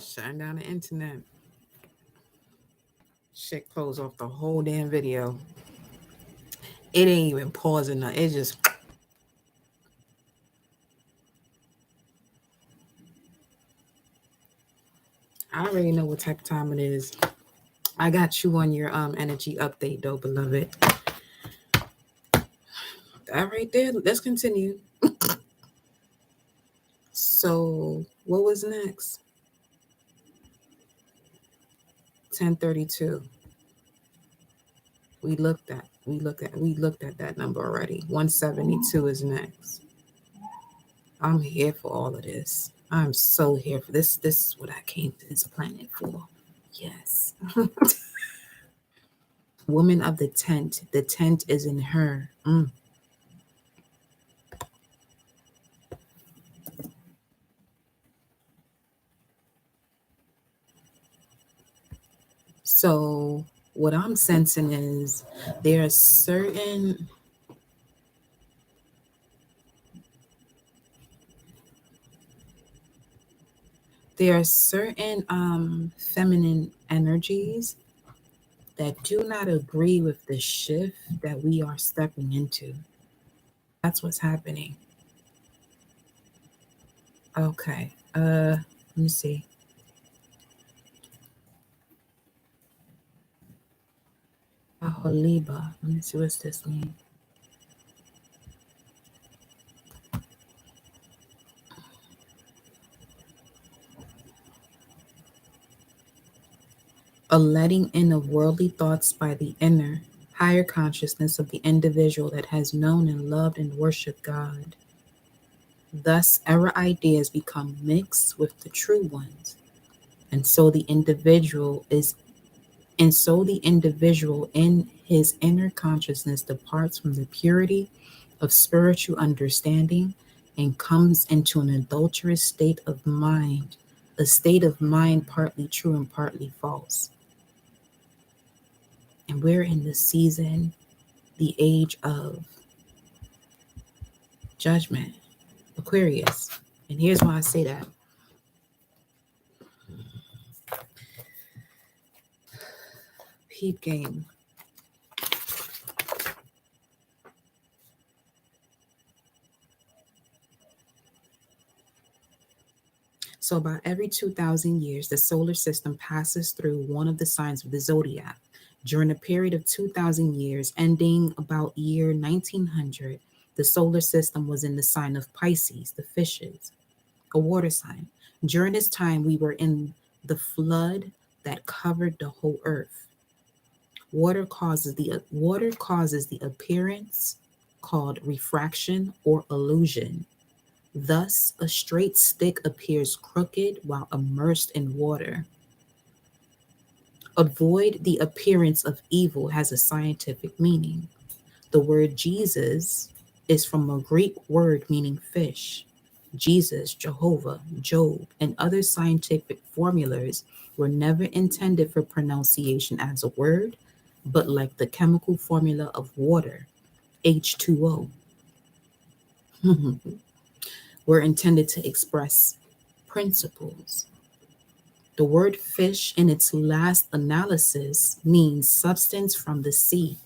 Shutting down the internet. Shit closed off the whole damn video. It ain't even pausing. It just. I already know what type of time it is. I got you on your energy update though, beloved. That right there. Let's continue. So what was next? 10:32. We looked at that number already. 172 is next. I'm here for all of this. I'm so here for this. This is what I came to this planet for. Yes. Woman of the tent. The tent is in her. So what I'm sensing is there are certain feminine energies that do not agree with the shift that we are stepping into. That's what's happening. Okay. Let me see. Aholiba. Let me see what's this mean. A letting in of worldly thoughts by the inner, higher consciousness of the individual that has known and loved and worshiped God. Thus, error ideas become mixed with the true ones, and so the individual in his inner consciousness departs from the purity of spiritual understanding and comes into an adulterous state of mind, a state of mind partly true and partly false. And we're in the season, the age of judgment, Aquarius. And here's why I say that. Peep game. So about every 2,000 years, the solar system passes through one of the signs of the zodiac. During a period of 2,000 years, ending about year 1900, the solar system was in the sign of Pisces, the fishes, a water sign. During this time, we were in the flood that covered the whole earth. Water causes the appearance called refraction or illusion. Thus, a straight stick appears crooked while immersed in water. Avoid the appearance of evil has a scientific meaning. The word Jesus is from a Greek word meaning fish. Jesus, Jehovah, Job, and other scientific formulas were never intended for pronunciation as a word, but like the chemical formula of water, H2O. Were intended to express principles. The word fish in its last analysis means substance from the sea.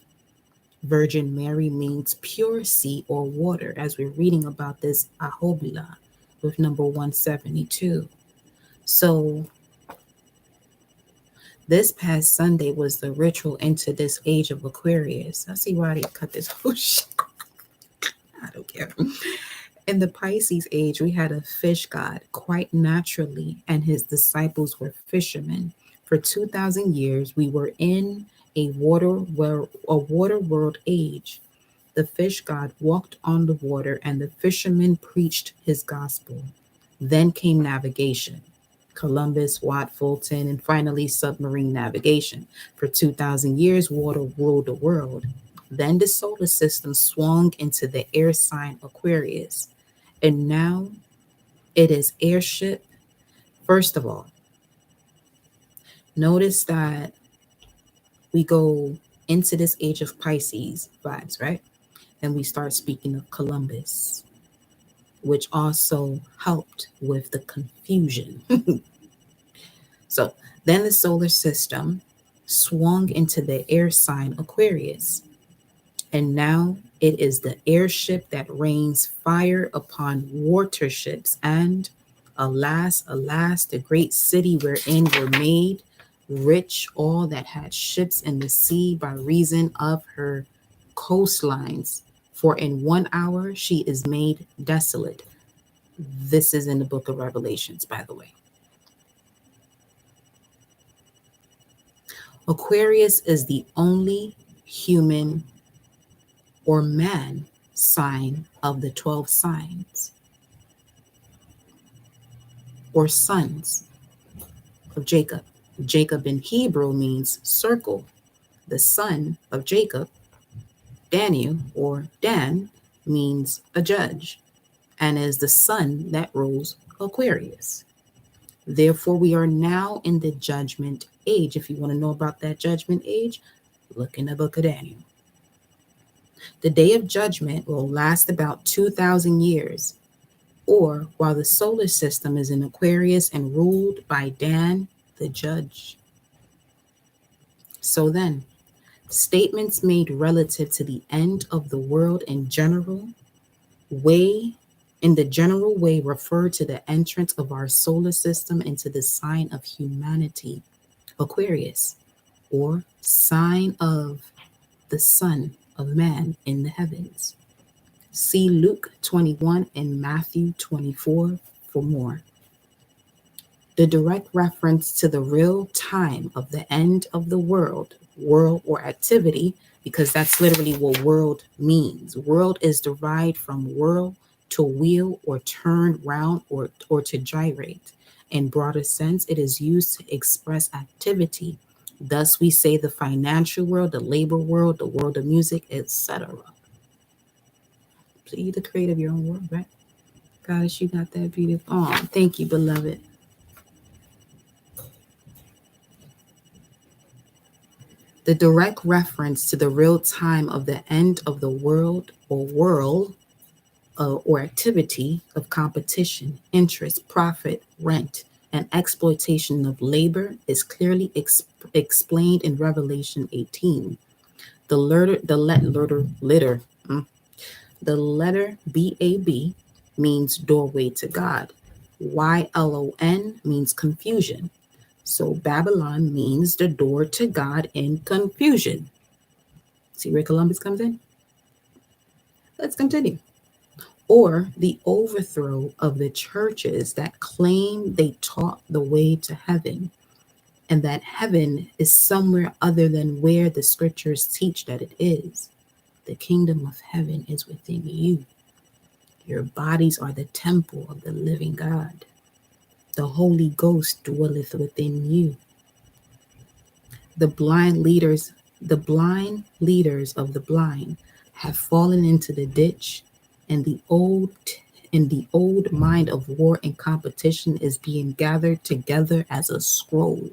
Virgin Mary means pure sea or water, as we're reading about this Ahobila with number 172. So this past Sunday was the ritual into this age of Aquarius. I see why they cut this whole shit. I don't care. In the Pisces age, we had a fish god quite naturally, and his disciples were fishermen. For 2,000 years, we were in a water world age. The fish god walked on the water, and the fishermen preached his gospel. Then came navigation. Columbus, Watt, Fulton, and finally submarine navigation. For 2,000 years, water ruled the world. Then the solar system swung into the air sign Aquarius. And now it is airship. First of all, notice that we go into this age of Pisces vibes, right? And we start speaking of Columbus, which also helped with the confusion. So then the solar system swung into the air sign Aquarius. And now it is the airship that rains fire upon water ships. And alas, alas, the great city wherein were made rich all that had ships in the sea by reason of her coastlines. For in 1 hour she is made desolate. This is in the book of Revelations, by the way. Aquarius is the only human or man sign of the 12 signs or sons of Jacob. Jacob in Hebrew means circle. The son of Jacob, Daniel or Dan, means a judge and is the sun that rules Aquarius. Therefore, we are now in the judgment age. If you want to know about that judgment age, look in the book of Daniel. The day of judgment will last about 2,000 years, or while the solar system is in Aquarius and ruled by Dan, the judge. So then, statements made relative to the end of the world in the general way refer to the entrance of our solar system into the sign of humanity, Aquarius, or sign of the Son of Man in the heavens. See Luke 21 and Matthew 24 for more. The direct reference to the real time of the end of the world or activity, because that's literally what world means. World is derived from whirl, to wheel or turn round or to gyrate. In broader sense, it is used to express activity. Thus, we say the financial world, the labor world, the world of music, etc. So you're the creator of your own world, right? Goddess, you got that beautiful. Oh, thank you, beloved. The direct reference to the real time of the end of the world or activity of competition, interest, profit, rent, and exploitation of labor is clearly explained in Revelation 18. The letter BAB means doorway to God. YLON means confusion. So Babylon means the door to God in confusion. See where Columbus comes in? Let's continue. Or the overthrow of the churches that claim they taught the way to heaven, and that heaven is somewhere other than where the scriptures teach that it is. The kingdom of heaven is within you. Your bodies are the temple of the living God. The Holy Ghost dwelleth within you. The blind leaders of the blind have fallen into the ditch, and the old mind of war and competition is being gathered together as a scroll.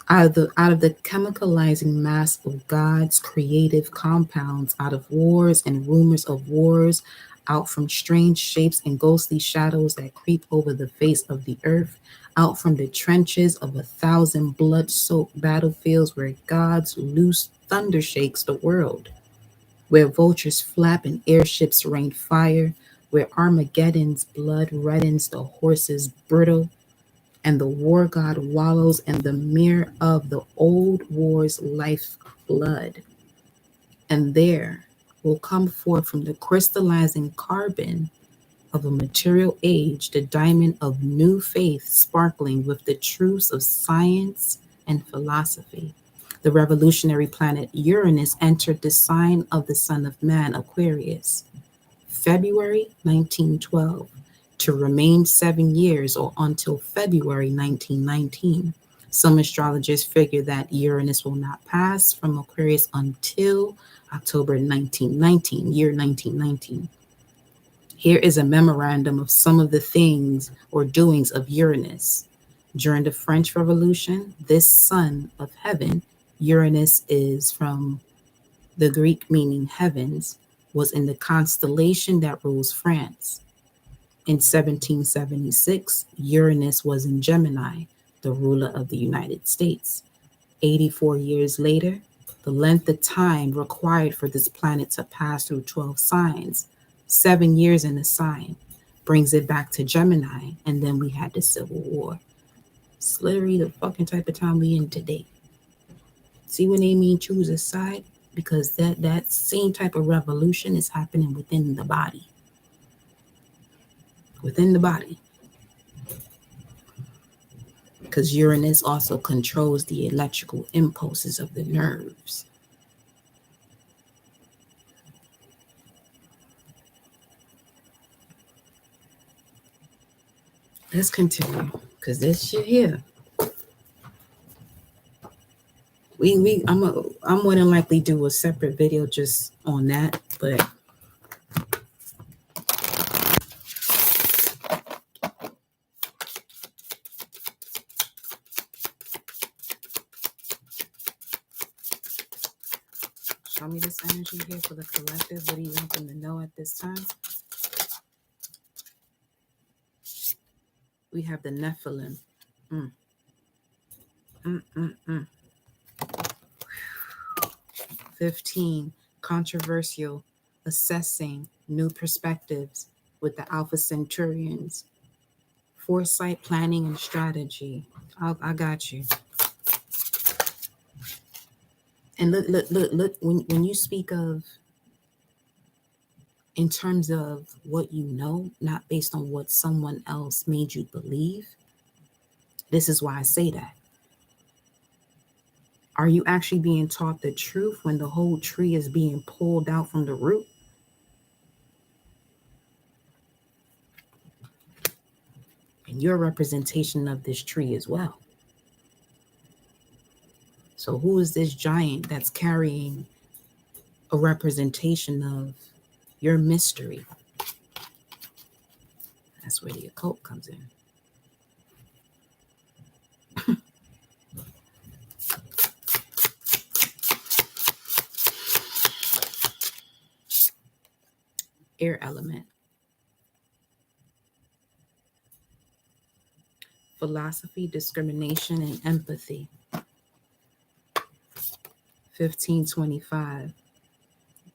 Out of the chemicalizing mass of God's creative compounds, out of wars and rumors of wars, out from strange shapes and ghostly shadows that creep over the face of the earth, out from the trenches of 1,000 blood-soaked battlefields where God's loose thunder shakes the world, where vultures flap and airships rain fire, where Armageddon's blood reddens the horses' brittle, and the war god wallows in the mirror of the old war's life blood. And there will come forth from the crystallizing carbon of a material age the diamond of new faith sparkling with the truths of science and philosophy. The revolutionary planet Uranus entered the sign of the Son of Man, Aquarius, February 1912, to remain 7 years or until February 1919. Some astrologers figure that Uranus will not pass from Aquarius until October 1919, year 1919. Here is a memorandum of some of the things or doings of Uranus. During the French Revolution, this son of heaven, Uranus is from the Greek meaning heavens, was in the constellation that rules France. In 1776, Uranus was in Gemini, the ruler of the United States. 84 years later, the length of time required for this planet to pass through 12 signs, 7 years in a sign, brings it back to Gemini, and then we had the Civil War. It's literally the fucking type of time we in today. See when they mean choose a side? Because that same type of revolution is happening within the body. Within the body. Because Uranus also controls the electrical impulses of the nerves. Let's continue, because this shit here. I'm more than likely do a separate video just on that, but show me this energy here for the collective. What do you want them to know at this time? We have the Nephilim. 15, controversial, assessing new perspectives with the Alpha Centurions. Foresight, planning, and strategy. I got you. And look, when you speak of in terms of what you know, not based on what someone else made you believe, this is why I say that. Are you actually being taught the truth when the whole tree is being pulled out from the root? And you're a representation of this tree as well. So who is this giant that's carrying a representation of your mystery? That's where the occult comes in. Air element. Philosophy, discrimination, and empathy. 1525.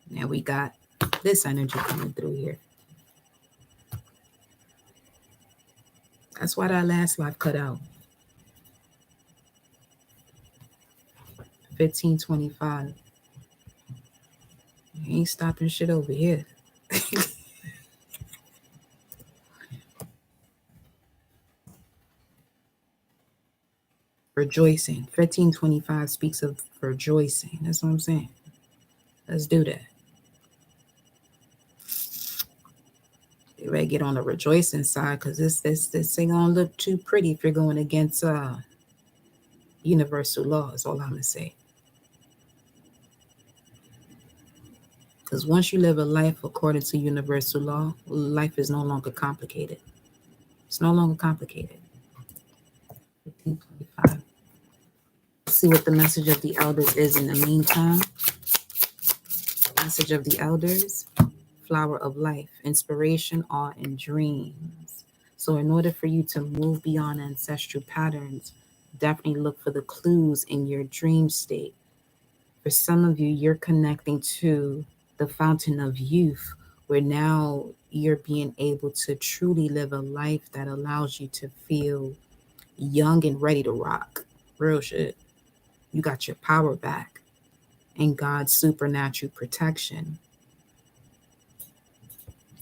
Now we got this energy coming through here. That's why that last life cut out. 1525. You ain't stopping shit over here. Rejoicing. 1525 speaks of rejoicing. That's what I'm saying. Let's do that. You ready to get on the rejoicing side, because this ain't gonna look too pretty if you're going against universal law, is all I'm gonna say. Because once you live a life according to universal law, life is no longer complicated. It's no longer complicated. 1525. Let's see what the message of the elders is in the meantime. Message of the elders. Flower of life, inspiration, awe, and dreams. So in order for you to move beyond ancestral patterns, definitely look for the clues in your dream state. For some of you, you're connecting to the fountain of youth, where now you're being able to truly live a life that allows you to feel young and ready to rock. Real shit. You got your power back and God's supernatural protection.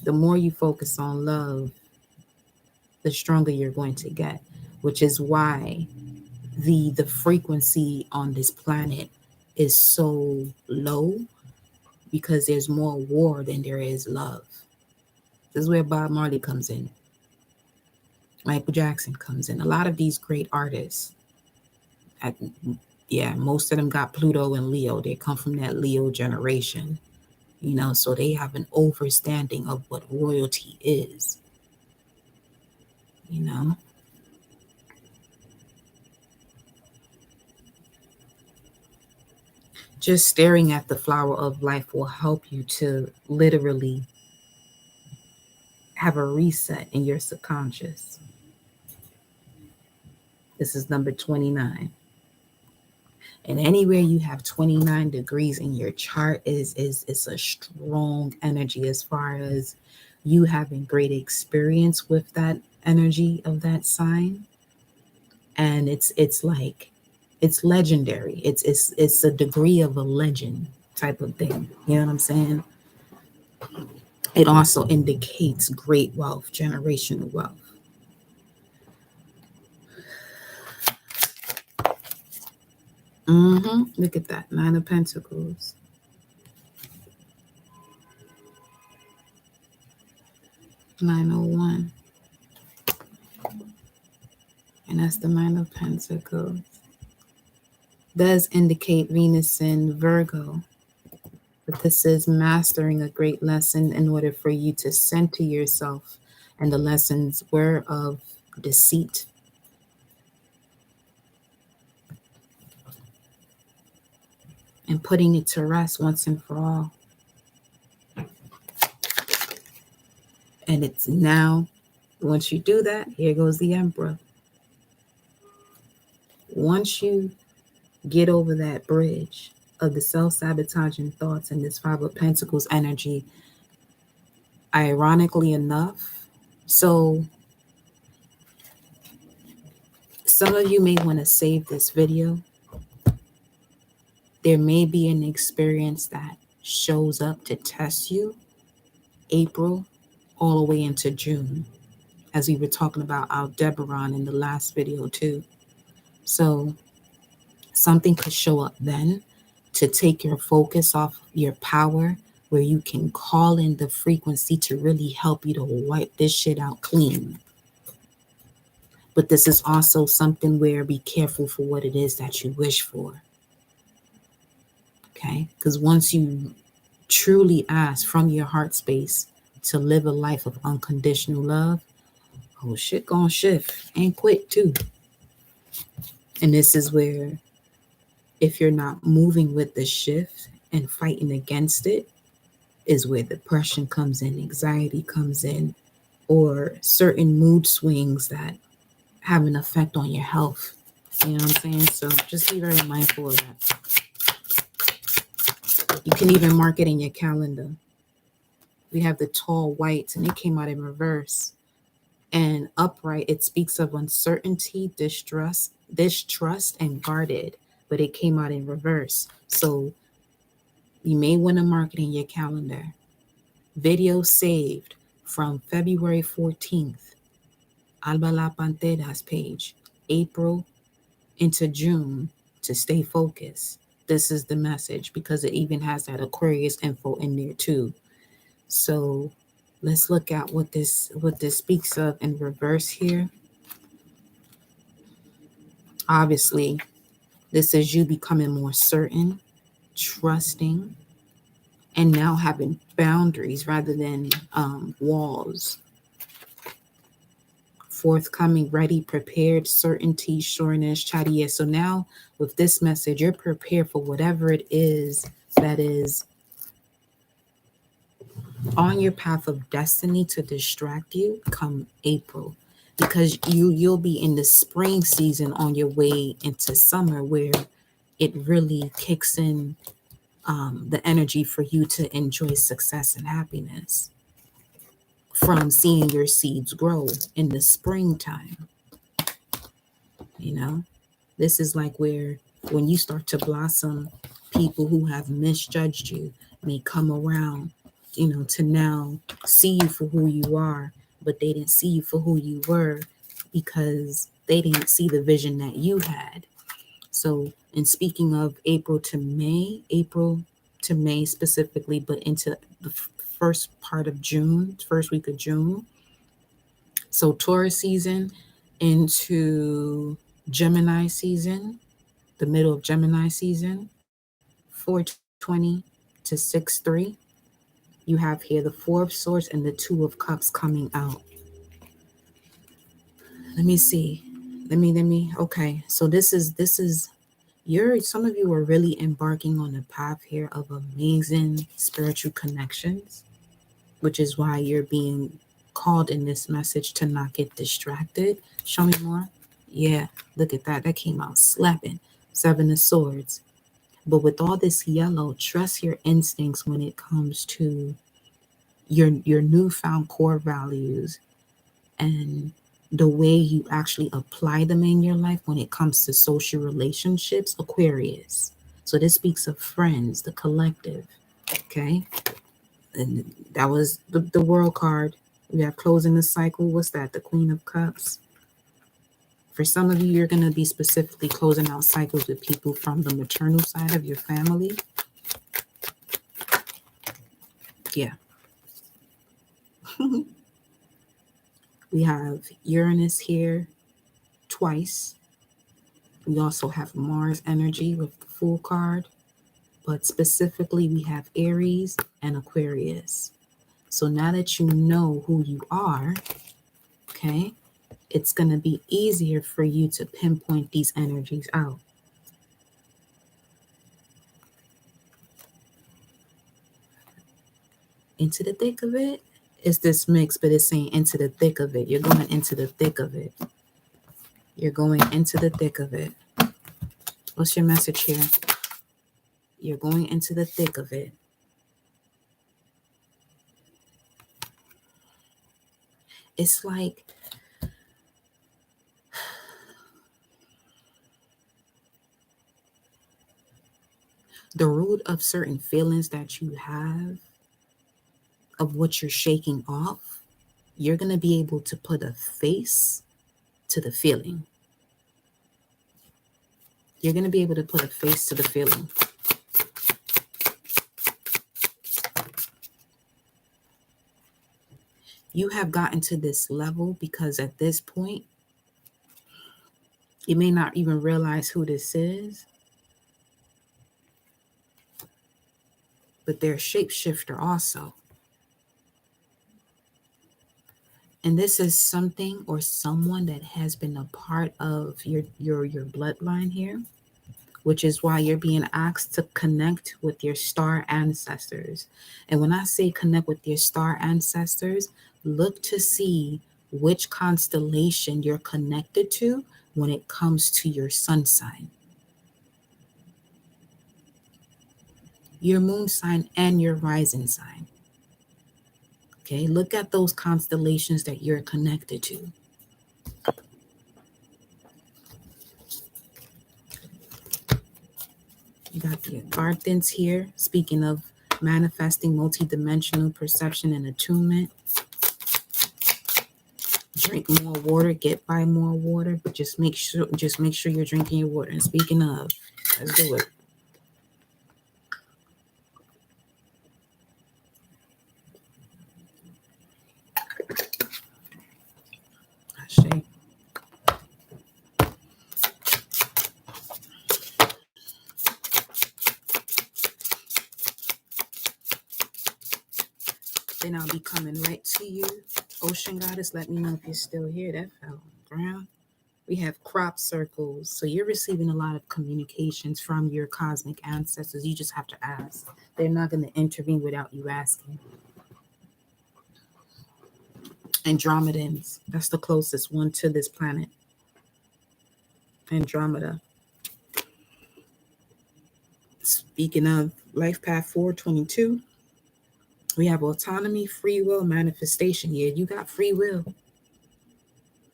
The more you focus on love, the stronger you're going to get, which is why the frequency on this planet is so low, because there's more war than there is love. This is where Bob Marley comes in. Michael Jackson comes in. A lot of these great artists, most of them got Pluto and Leo. They come from that Leo generation. So they have an understanding of what royalty is. Just staring at the flower of life will help you to literally have a reset in your subconscious. This is number 29. And anywhere you have 29 degrees in your chart is a strong energy as far as you having great experience with that energy of that sign. And it's like it's legendary. It's a degree of a legend type of thing. You know what I'm saying? It also indicates great wealth, generational wealth. Look at that. 9 of Pentacles. 901. And that's the 9 of Pentacles. Does indicate Venus in Virgo. But this is mastering a great lesson in order for you to center yourself. And the lessons were of deceit. And putting it to rest once and for all. And it's now, once you do that, here goes the Emperor. Once you get over that bridge of the self-sabotaging thoughts and this 5 of Pentacles energy, ironically enough, so some of you may want to save this video. There may be an experience that shows up to test you April all the way into June, as we were talking about Aldebaran in the last video too. So something could show up then to take your focus off your power, where you can call in the frequency to really help you to wipe this shit out clean. But this is also something where be careful for what it is that you wish for. Okay? Because once you truly ask from your heart space to live a life of unconditional love, oh, shit gonna shift and quick too. And this is where, if you're not moving with the shift and fighting against it, is where depression comes in, anxiety comes in, or certain mood swings that have an effect on your health. You know what I'm saying? So just be very mindful of that. You can even mark it in your calendar. We have the tall whites, and it came out in reverse. And upright, it speaks of uncertainty, distrust, and guarded. But it came out in reverse. So you may want to mark it in your calendar. Video saved from February 14th. Alba La Panteras page. April into June to stay focused. This is the message, because it even has that Aquarius info in there too. So let's look at what this speaks of in reverse here. Obviously, this is you becoming more certain, trusting, and now having boundaries rather than walls. Forthcoming, ready, prepared, certainty, sureness, chadiya. So now with this message, you're prepared for whatever it is that is on your path of destiny to distract you come April, because you'll be in the spring season on your way into summer, where it really kicks in the energy for you to enjoy success and happiness from seeing your seeds grow in the springtime. You know, this is like where when you start to blossom, people who have misjudged you may come around, you know, to now see you for who you are, but they didn't see you for who you were because they didn't see the vision that you had. So, in speaking of April to May specifically, but into the first part of June, first week of June. So Taurus season into Gemini season, the middle of Gemini season, 420 to 6-3. You have here the 4 of Swords and the 2 of Cups coming out. Let me see. Okay, so this is some of you are really embarking on a path here of amazing spiritual connections, which is why you're being called in this message to not get distracted. Show me more. Yeah, look at that. That came out slapping. 7 of Swords. But with all this yellow, trust your instincts when it comes to your newfound core values and the way you actually apply them in your life when it comes to social relationships. Aquarius. So this speaks of friends, the collective. Okay. And that was the world card. We have closing the cycle. What's that? The Queen of Cups. For some of you, you're going to be specifically closing out cycles with people from the maternal side of your family. Yeah. We have Uranus here twice. We also have Mars energy with the Fool card. But specifically, we have Aries and Aquarius. So now that you know who you are, okay, it's going to be easier for you to pinpoint these energies out. Into the thick of it. It's this mix, but it's saying into the thick of it. You're going into the thick of it. You're going into the thick of it. What's your message here? You're going into the thick of it. It's like the root of certain feelings that you have, of what you're shaking off, you're going to be able to put a face to the feeling. You're going to be able to put a face to the feeling. You have gotten to this level because at this point, you may not even realize who this is, but they're a shapeshifter also. And this is something or someone that has been a part of your bloodline here, which is why you're being asked to connect with your star ancestors. And when I say connect with your star ancestors, look to see which constellation you're connected to when it comes to your sun sign, your moon sign, and your rising sign. Okay, look at those constellations that you're connected to. You got the Arthans here, speaking of manifesting multidimensional perception and attunement. Drink more water, get by more water, but just make sure you're drinking your water. And speaking of, let's do it. Ashe. Then I'll be coming right to you. Ocean Goddess, let me know if you're still here. That fell on the ground. We have crop circles. So you're receiving a lot of communications from your cosmic ancestors. You just have to ask. They're not going to intervene without you asking. Andromedans. That's the closest one to this planet. Andromeda. Speaking of Life Path 422, we have autonomy, free will, manifestation. Yeah, you got free will.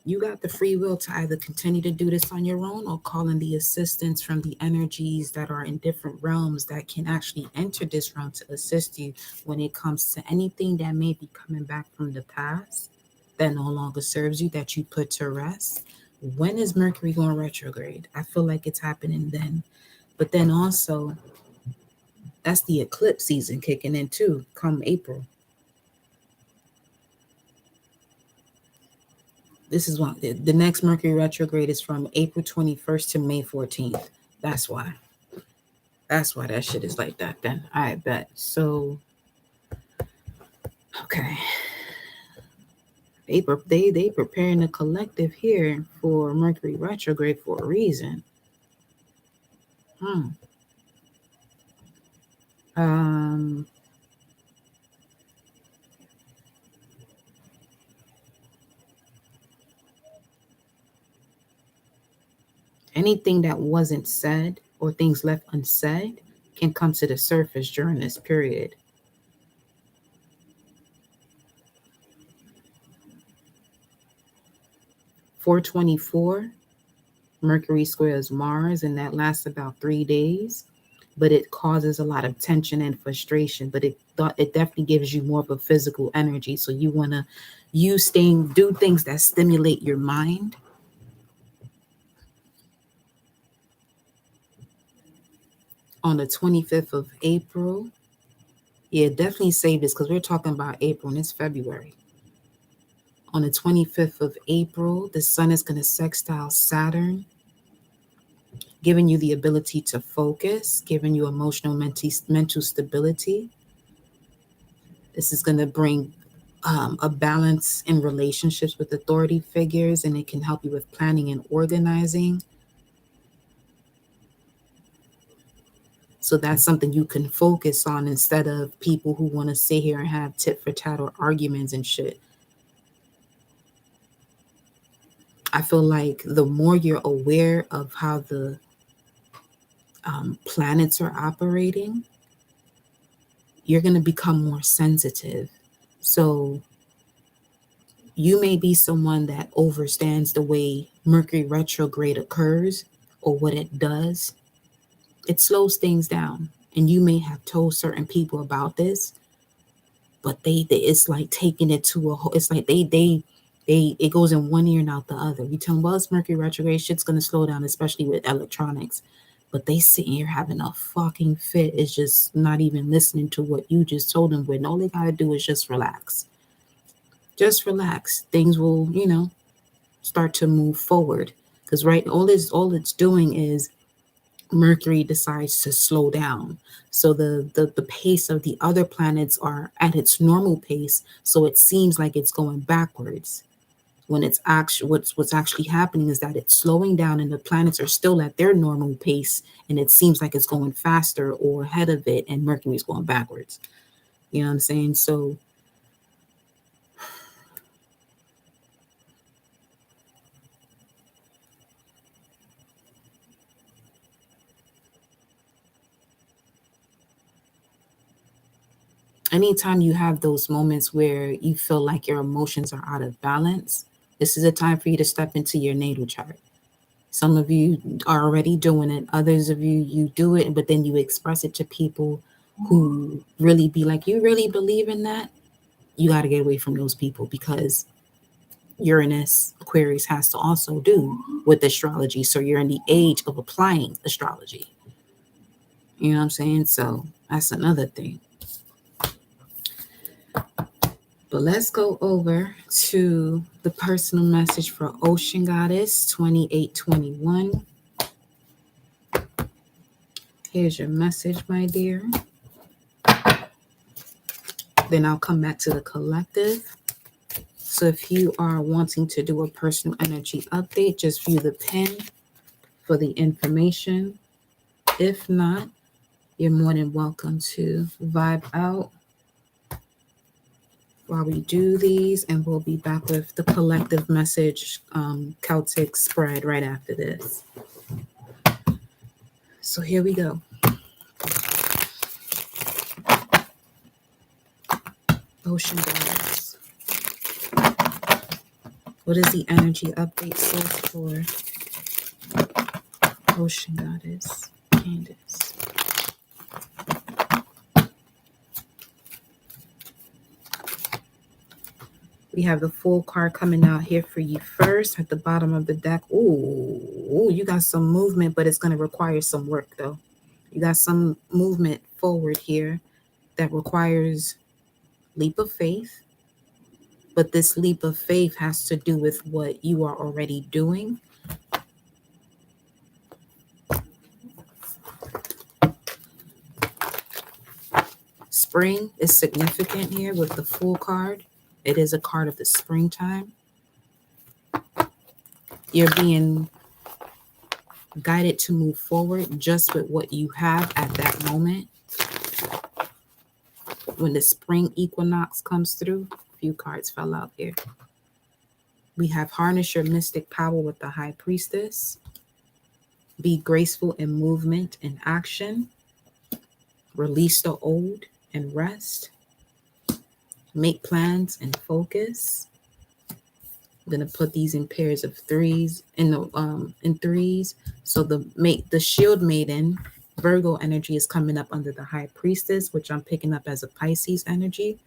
You got the free will to either continue to do this on your own or call in the assistance from the energies that are in different realms that can actually enter this realm to assist you when it comes to anything that may be coming back from the past that no longer serves you, that you put to rest. When is Mercury going retrograde? I feel like it's happening then. But then also, that's the eclipse season kicking in too, come April. This is one. The next Mercury retrograde is from April 21st to May 14th. That's why. That's why that shit is like that then. I bet. So, okay. They preparing the collective here for Mercury retrograde for a reason. anything that wasn't said or things left unsaid can come to the surface during this period. (424), Mercury squares Mars, and that lasts about 3 days, but it causes a lot of tension and frustration, but it definitely gives you more of a physical energy. So you want to do things that stimulate your mind. On the 25th of April, yeah, definitely save this because we're talking about April and it's February. On the 25th of April, the sun is going to sextile Saturn, giving you the ability to focus, giving you emotional mental stability. This is going to bring a balance in relationships with authority figures, and it can help you with planning and organizing. So that's something you can focus on instead of people who want to sit here and have tit for tat or arguments and shit. I feel like the more you're aware of how the planets are operating, you're going to become more sensitive. So you may be someone that understands the way Mercury retrograde occurs or what it does. It slows things down. And you may have told certain people about this, but they it's like taking it to a whole, it's like it goes in one ear and out the other. You tell them, well, it's Mercury retrograde, shit's going to slow down, especially with electronics. But they sitting here having a fucking fit. It's just not even listening to what you just told them. When all they got to do is just relax. Just relax. Things will, start to move forward. Because all it's doing is Mercury decides to slow down. So the pace of the other planets are at its normal pace. So it seems like it's going backwards. When it's actually what's actually happening is that it's slowing down and the planets are still at their normal pace, and it seems like it's going faster or ahead of it, and Mercury's going backwards. You know what I'm saying? So anytime you have those moments where you feel like your emotions are out of balance, this is a time for you to step into your natal chart. Some of you are already doing it. Others of you do it, but then you express it to people who really be like, you really believe in that? You got to get away from those people, because Uranus, Aquarius has to also do with astrology. So you're in the age of applying astrology. You know what I'm saying? So that's another thing. But let's go over to the personal message for Ocean Goddess 2821. Here's your message, my dear. Then I'll come back to the collective. So if you are wanting to do a personal energy update, just view the pin for the information. If not, you're more than welcome to vibe out while we do these, and we'll be back with the collective message Celtic spread right after this. So here we go. Ocean Goddess. What is the energy update source for Ocean Goddess Candace? We have the full card coming out here for you first at the bottom of the deck. Ooh, you got some movement, but it's going to require some work, though. You got some movement forward here that requires leap of faith. But this leap of faith has to do with what you are already doing. Spring is significant here with the full card. It is a card of the springtime. You're being guided to move forward just with what you have at that moment. When the spring equinox comes through, a few cards fell out here. We have harness your mystic power with the High Priestess. Be graceful in movement and action. Release the old and rest. Make plans and focus. I'm gonna put these in pairs of threes in threes. So the shield maiden Virgo energy is coming up under the high priestess, which I'm picking up as a Pisces energy.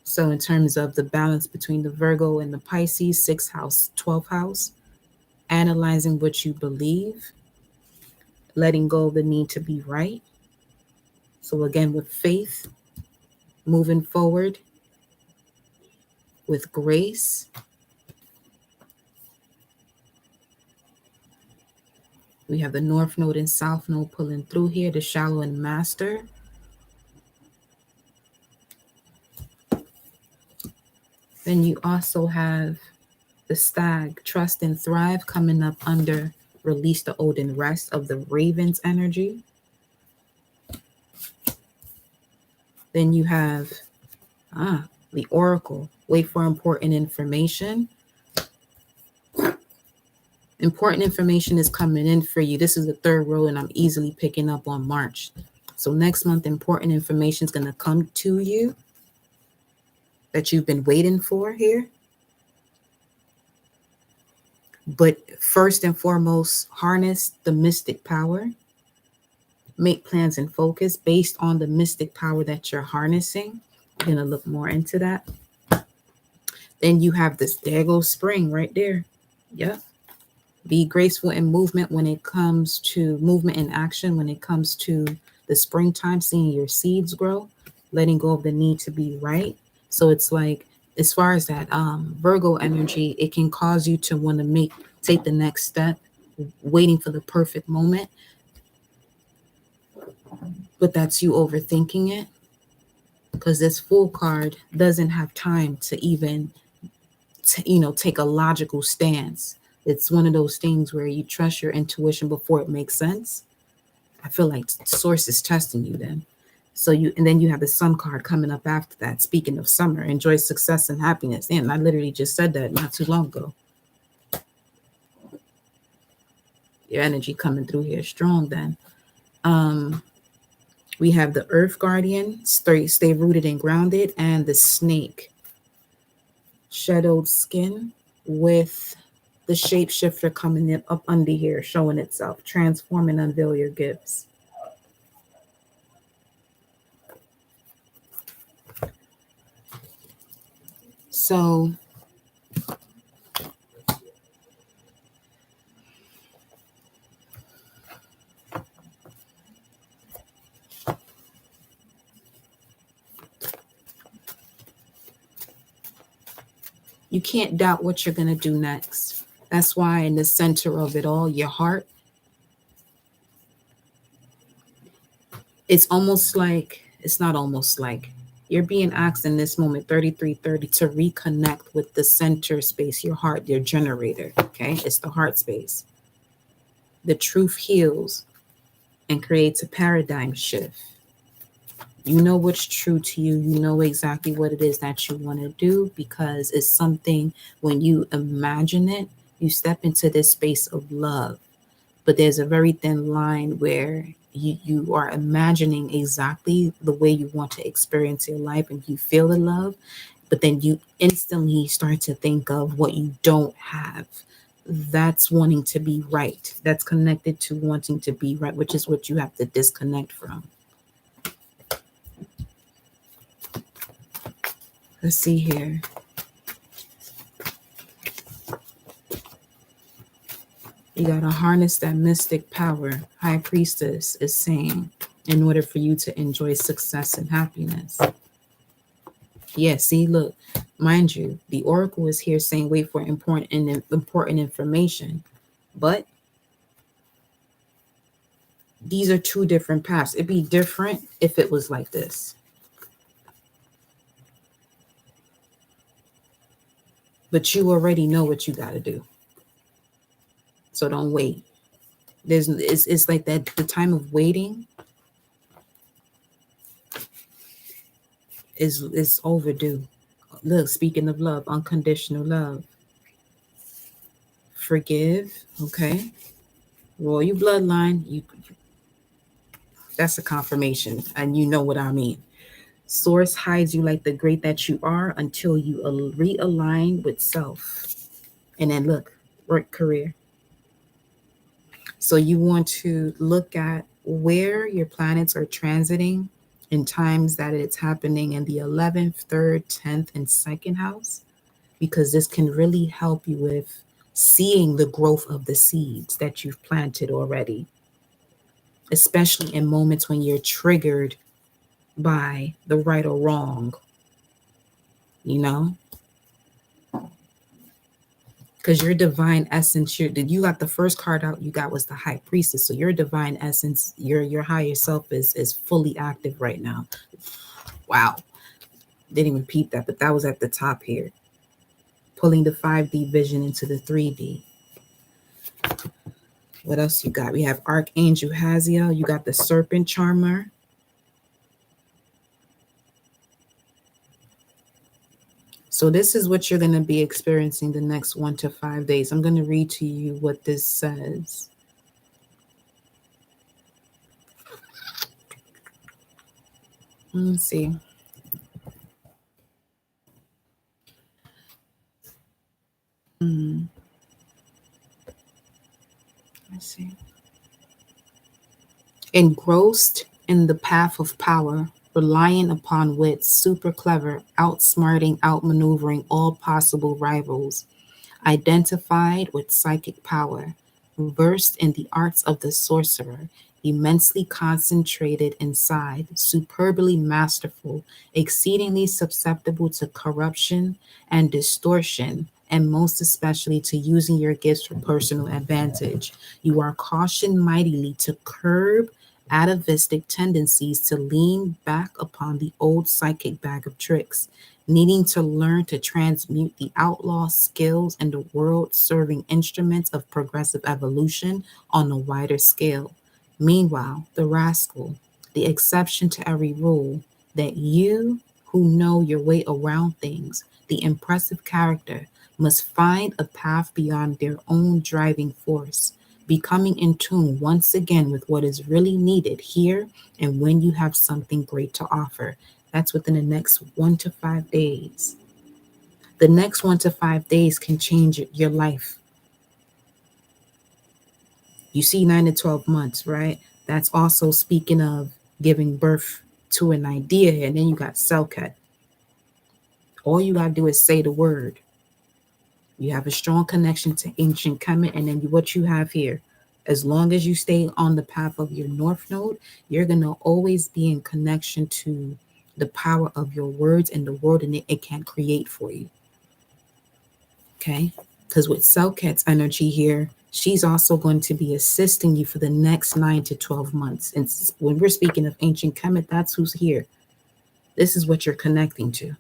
So in terms of the balance between the Virgo and the Pisces, 6th house, 12th house, analyzing what you believe, letting go of the need to be right. So again, with faith, moving forward with grace. We have the North Node and South Node pulling through here, the Shallow and Master. Then you also have the Stag, Trust and Thrive, coming up under Release the Old and Rest of the Ravens energy. Then you have the Oracle, Wait for Important Information. Important information is coming in for you. This is the 3rd row, and I'm easily picking up on March. So next month, important information is going to come to you that you've been waiting for here. But first and foremost, harness the mystic power. Make plans and focus based on the mystic power that you're harnessing. I'm going to look more into that. Then you have this, there goes spring right there. Yep. Be graceful in movement when it comes to movement and action, when it comes to the springtime, seeing your seeds grow, letting go of the need to be right. So it's like, as far as that Virgo energy, it can cause you to want to take the next step, waiting for the perfect moment. But that's you overthinking it, because this Fool card doesn't have time to even, take a logical stance. It's one of those things where you trust your intuition before it makes sense. I feel like source is testing you then. And then you have the Sun card coming up after that. Speaking of summer, enjoy success and happiness. And I literally just said that not too long ago. Your energy coming through here strong then. We have the Earth Guardian, stay rooted and grounded, and the Snake, shadowed skin, with the Shapeshifter coming up under here, showing itself, transform and unveil your gifts. So you can't doubt what you're going to do next. That's why in the center of it all, your heart, it's not almost like, you're being asked in this moment, 3330, to reconnect with the center space, your heart, your generator, okay? It's the heart space. The truth heals and creates a paradigm shift. You know what's true to you. You know exactly what it is that you want to do, because it's something, when you imagine it, you step into this space of love. But there's a very thin line where you are imagining exactly the way you want to experience your life, and you feel the love, but then you instantly start to think of what you don't have. That's wanting to be right. That's connected to wanting to be right, which is what you have to disconnect from. Let's see here. You got to harness that mystic power. High Priestess is saying, in order for you to enjoy success and happiness. Yeah, see, look, mind you, the Oracle is here saying wait for important information. But these are two different paths. It'd be different if it was like this. But you already know what you got to do. So don't wait. It's like that, the time of waiting is overdue. Look, speaking of love, unconditional love. Forgive, okay? royal bloodline, that's a confirmation, and you know what I mean. Source hides you like the great that you are until you realign with self. And then look, work career. So you want to look at where your planets are transiting in times that it's happening in the 11th, 3rd, 10th, and 2nd house, because this can really help you with seeing the growth of the seeds that you've planted already, especially in moments when you're triggered by the right or wrong, you know? Because your divine essence, you got the first card out you got was the high priestess. So your divine essence, your higher self is fully active right now. Wow. Didn't even peep that, but that was at the top here. Pulling the 5D vision into the 3D. What else you got? We have Archangel Haziel. You got the Serpent Charmer. So this is what you're going to be experiencing the next 1 to 5 days. I'm going to read to you what this says. Let's see. Let's see. Engrossed in the path of power, relying upon wits, super clever, outsmarting, outmaneuvering all possible rivals, identified with psychic power, versed in the arts of the sorcerer, immensely concentrated inside, superbly masterful, exceedingly susceptible to corruption and distortion, and most especially to using your gifts for personal advantage. You are cautioned mightily to curb atavistic tendencies to lean back upon the old psychic bag of tricks, needing to learn to transmute the outlaw skills and the world serving instruments of progressive evolution on a wider scale. Meanwhile, the rascal, the exception to every rule, that you who know your way around things, the impressive character, must find a path beyond their own driving force, becoming in tune once again with what is really needed here and when you have something great to offer. That's within the next 1 to 5 days. The next 1 to 5 days can change your life. You see 9 to 12 months, right? That's also speaking of giving birth to an idea. And then you got Selkat. All you got to do is say the word. You have a strong connection to ancient Kemet. And then what you have here, as long as you stay on the path of your North Node, you're going to always be in connection to the power of your words and the world, and it can create for you. Okay? Because with Selkat's energy here, she's also going to be assisting you for the next 9 to 12 months. And when we're speaking of ancient Kemet, that's who's here. This is what you're connecting to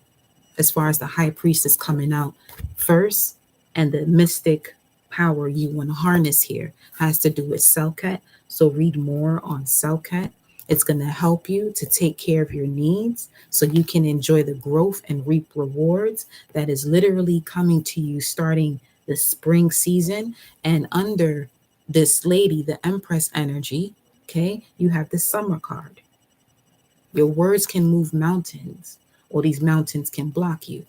as far as the high priestess coming out first, and the mystic power you want to harness here has to do with Selkat. So read more on Selkat. It's going to help you to take care of your needs so you can enjoy the growth and reap rewards that is literally coming to you starting the spring season. And under this lady, the Empress energy, okay, you have the summer card. Your words can move mountains, or these mountains can block you.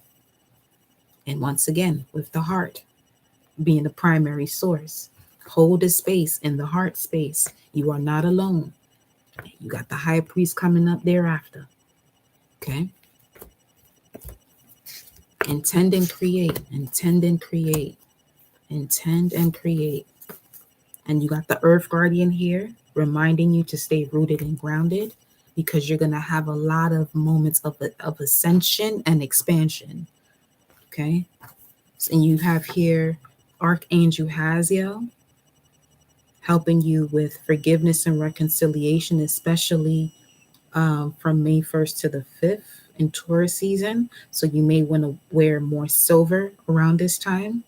And once again, with the heart being the primary source, hold a space in the heart space. You are not alone. You got the high priest coming up thereafter. Okay? Intend and create, intend and create, intend and create. And you got the earth guardian here reminding you to stay rooted and grounded, because you're going to have a lot of moments of ascension and expansion. Okay? And you have here Archangel Haziel helping you with forgiveness and reconciliation, especially from May 1st to the 5th in Taurus season. So you may want to wear more silver around this time.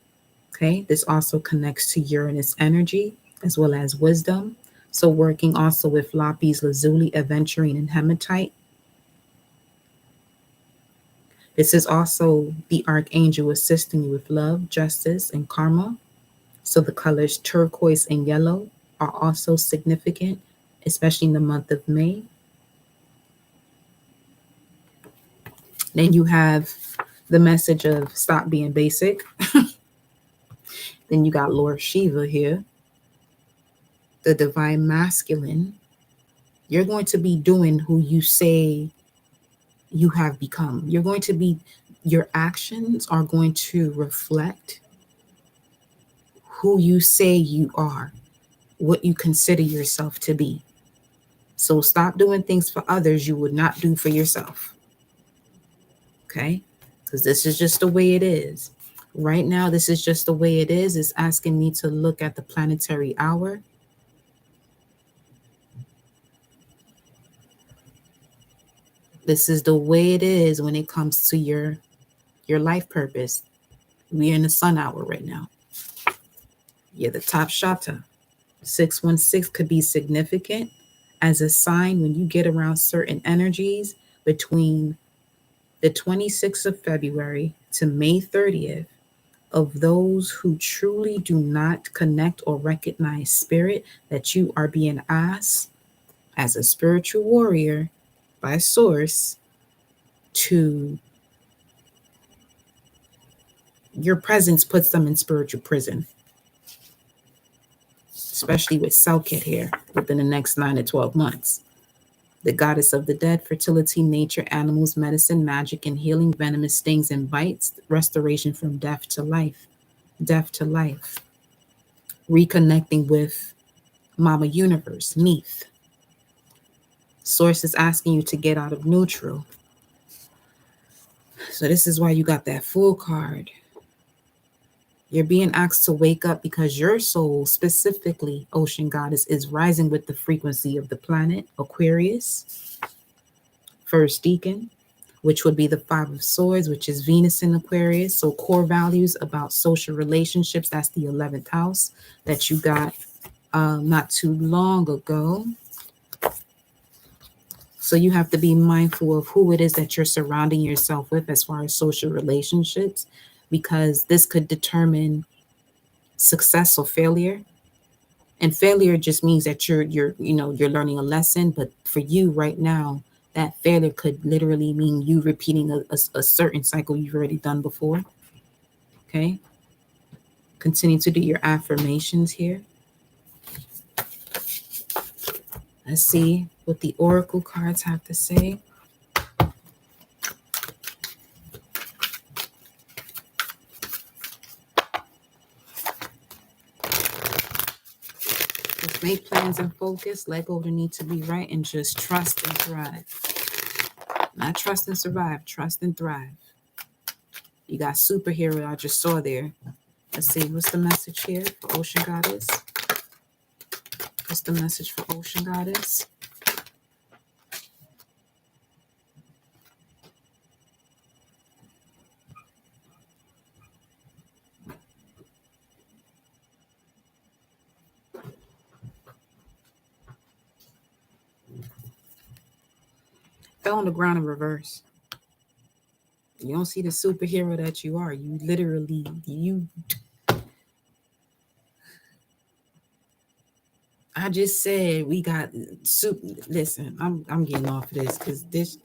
Okay, this also connects to Uranus energy as well as wisdom. So working also with lapis lazuli, aventurine, and hematite. This is also the archangel assisting you with love, justice, and karma. So the colors turquoise and yellow. are also significant, especially in the month of May. Then you have the message of stop being basic. Then you got Lord Shiva here, the divine masculine. You're going to be doing who you say you have become. Your actions are going to reflect who you say you are, what you consider yourself to be. So stop doing things for others you would not do for yourself. Okay? Because this is just the way it is. Right now, this is just the way it is. It's asking me to look at the planetary hour. This is the way it is when it comes to your life purpose. We're in the sun hour right now. You're the top shata. 616 could be significant as a sign when you get around certain energies between the 26th of February to May 30th of those who truly do not connect or recognize spirit, that you are being asked as a spiritual warrior by source to, your presence puts them in spiritual prison, especially with Selkit here within the next 9 to 12 months. The goddess of the dead, fertility, nature, animals, medicine, magic, and healing, venomous stings and bites, restoration from death to life, death to life, reconnecting with Mama Universe, Neath. Source is asking you to get out of neutral. So this is why you got that Fool card. You're being asked to wake up because your soul, specifically Ocean Goddess, is rising with the frequency of the planet Aquarius, First Deacon, which would be the Five of Swords, which is Venus in Aquarius. So core values about social relationships, that's the 11th house that you got not too long ago. So you have to be mindful of who it is that you're surrounding yourself with as far as social relationships, because this could determine success or failure. And failure just means that you're learning a lesson. But for you right now, that failure could literally mean you repeating a certain cycle you've already done before. Okay. Continue to do your affirmations here. Let's see what the oracle cards have to say. Just make plans and focus. Let go of the need to be right and just trust and thrive. Not trust and survive, trust and thrive. You got superhero I just saw there. Let's see, what's the message here for Ocean Goddess? What's the message for Ocean Goddess? Fell on the ground in reverse. You don't see the superhero that you are. You literally, I just said we got soup. Listen, I'm getting off of this because this,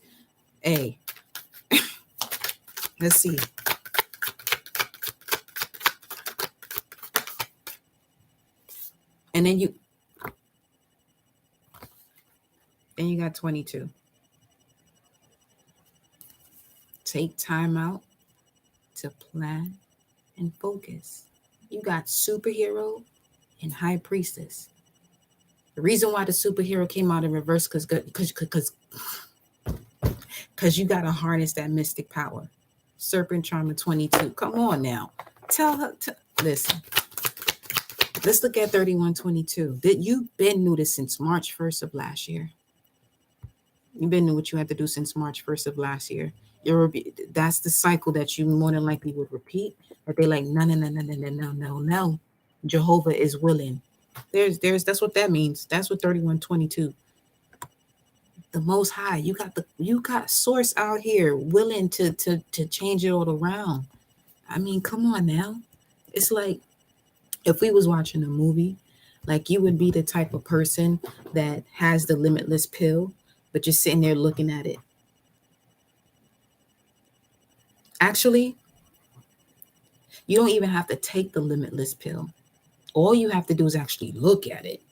hey, let's see. And then you got 22. Take time out to plan and focus. You got superhero and high priestess. The reason why the superhero came out in reverse because you got to harness that mystic power. Serpent Charmer 22. Come on now. Tell her to listen. Let's look at 3122. You've been new this since March 1st of last year. You've been new what you had to do since March 1st of last year. That's the cycle that you more than likely would repeat. But they're like, no. Jehovah is willing. That's what that means. That's what 3122. The Most High, you got source out here willing to change it all around. I mean, come on now. It's like if we was watching a movie Like you would be the type of person that has the limitless pill, but you're sitting there looking at it. Actually, you don't even have to take the limitless pill. All you have to do is actually look at it.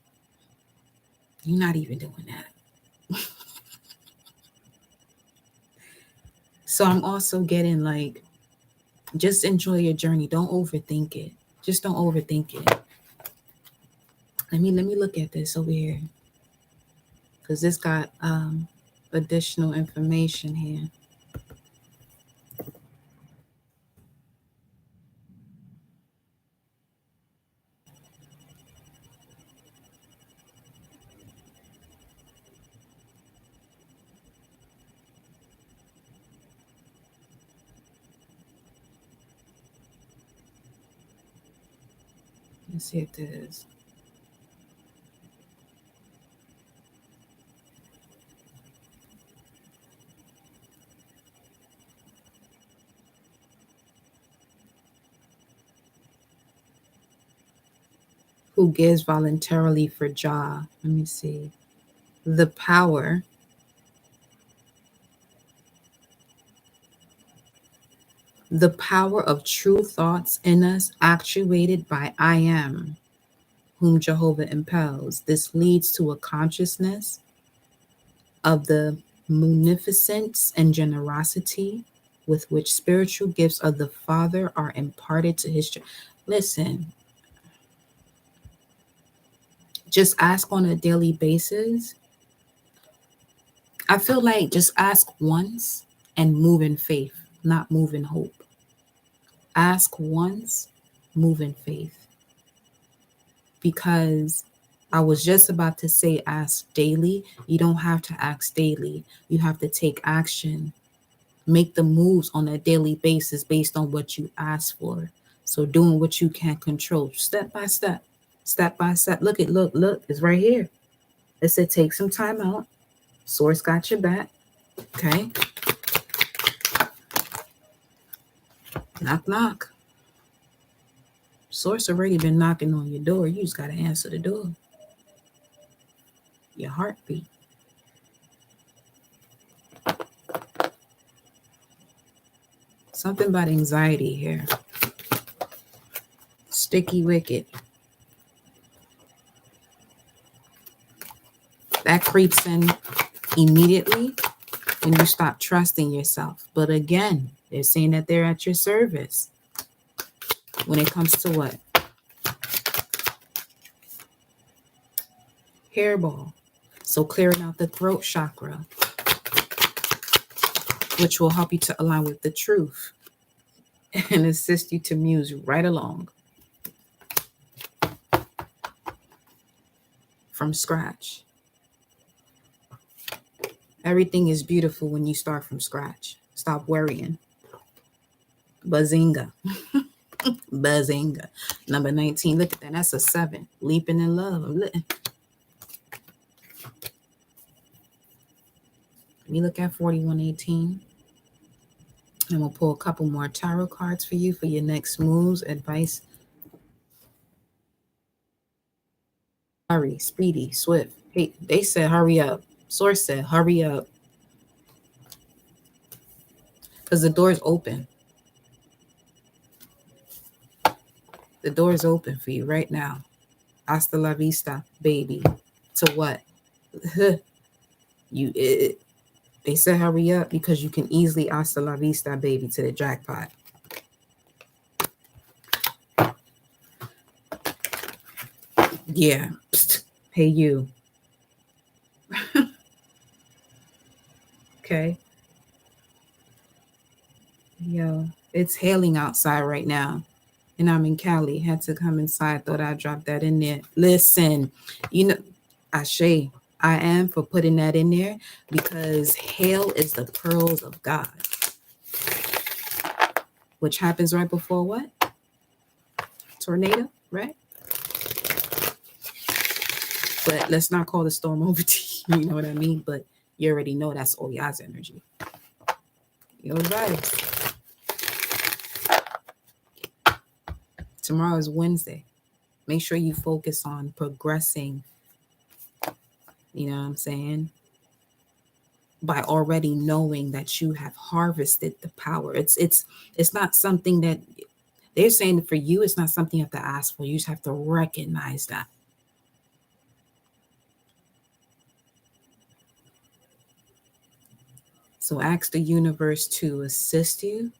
You're not even doing that. So I'm also getting like, just enjoy your journey. Don't overthink it. Just don't overthink it. Let me look at this over here. Because this got additional information here. Let's see if there's who gives voluntarily for Jah. Let me see. The power of true thoughts in us, actuated by I am, whom Jehovah impels. This leads to a consciousness of the munificence and generosity with which spiritual gifts of the Father are imparted to his children. Listen, just ask on a daily basis. I feel like just ask once and move in faith, not move in hope. Ask once, move in faith. Because I was just about to say ask daily. You don't have to ask daily. You have to take action. Make the moves on a daily basis based on what you ask for. So doing what you can control, step by step, step by step. Look, it's right here. It said take some time out. Source got your back. Okay. Knock, knock. Source already been knocking on your door. You just got to answer the door. Your heartbeat. Something about anxiety here. Sticky wicket. That creeps in immediately when you stop trusting yourself. But again, they're saying that they're at your service when it comes to what? Hairball. So clearing out the throat chakra, which will help you to align with the truth and assist you to muse right along from scratch. Everything is beautiful when you start from scratch. Stop worrying. Bazinga. Bazinga. Number 19. Look at that. That's a 7. Leaping in love. Let me look at 4118. And we'll pull a couple more tarot cards for you for your next moves, advice. Hurry, speedy, swift. Hey, they said hurry up. Source said hurry up. Because the door is open. The door is open for you right now. Hasta la vista, baby. To what? They said hurry up because you can easily hasta la vista, baby, to the jackpot. Yeah. Psst. Hey, you. Okay. Yo, it's hailing outside right now. And I'm in Cali. Had to come inside. Thought I'd drop that in there. Listen, you know, Ashe, I am for putting that in there because hail is the pearls of God. Which happens right before what? Tornado, right? But let's not call the storm over to you. You know what I mean? But you already know that's Oya's energy. Your advice. Tomorrow is Wednesday. Make sure you focus on progressing, you know what I'm saying? By already knowing that you have harvested the power. It's not something that they're saying for you, it's not something you have to ask for. You just have to recognize that. So ask the universe to assist you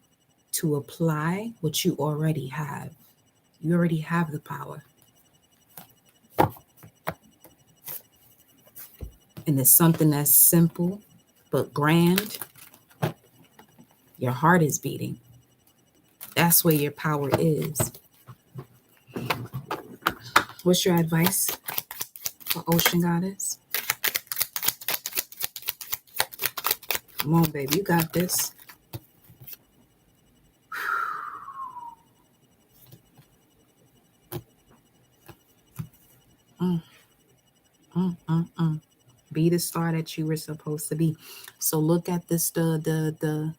to apply what you already have. You already have the power. And it's something that's simple but grand. Your heart is beating. That's where your power is. What's your advice for Ocean Goddess? Come on, baby. You got this. Mm, Be the star that you were supposed to be. So look at this. The.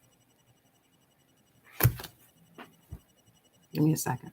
Give me a second.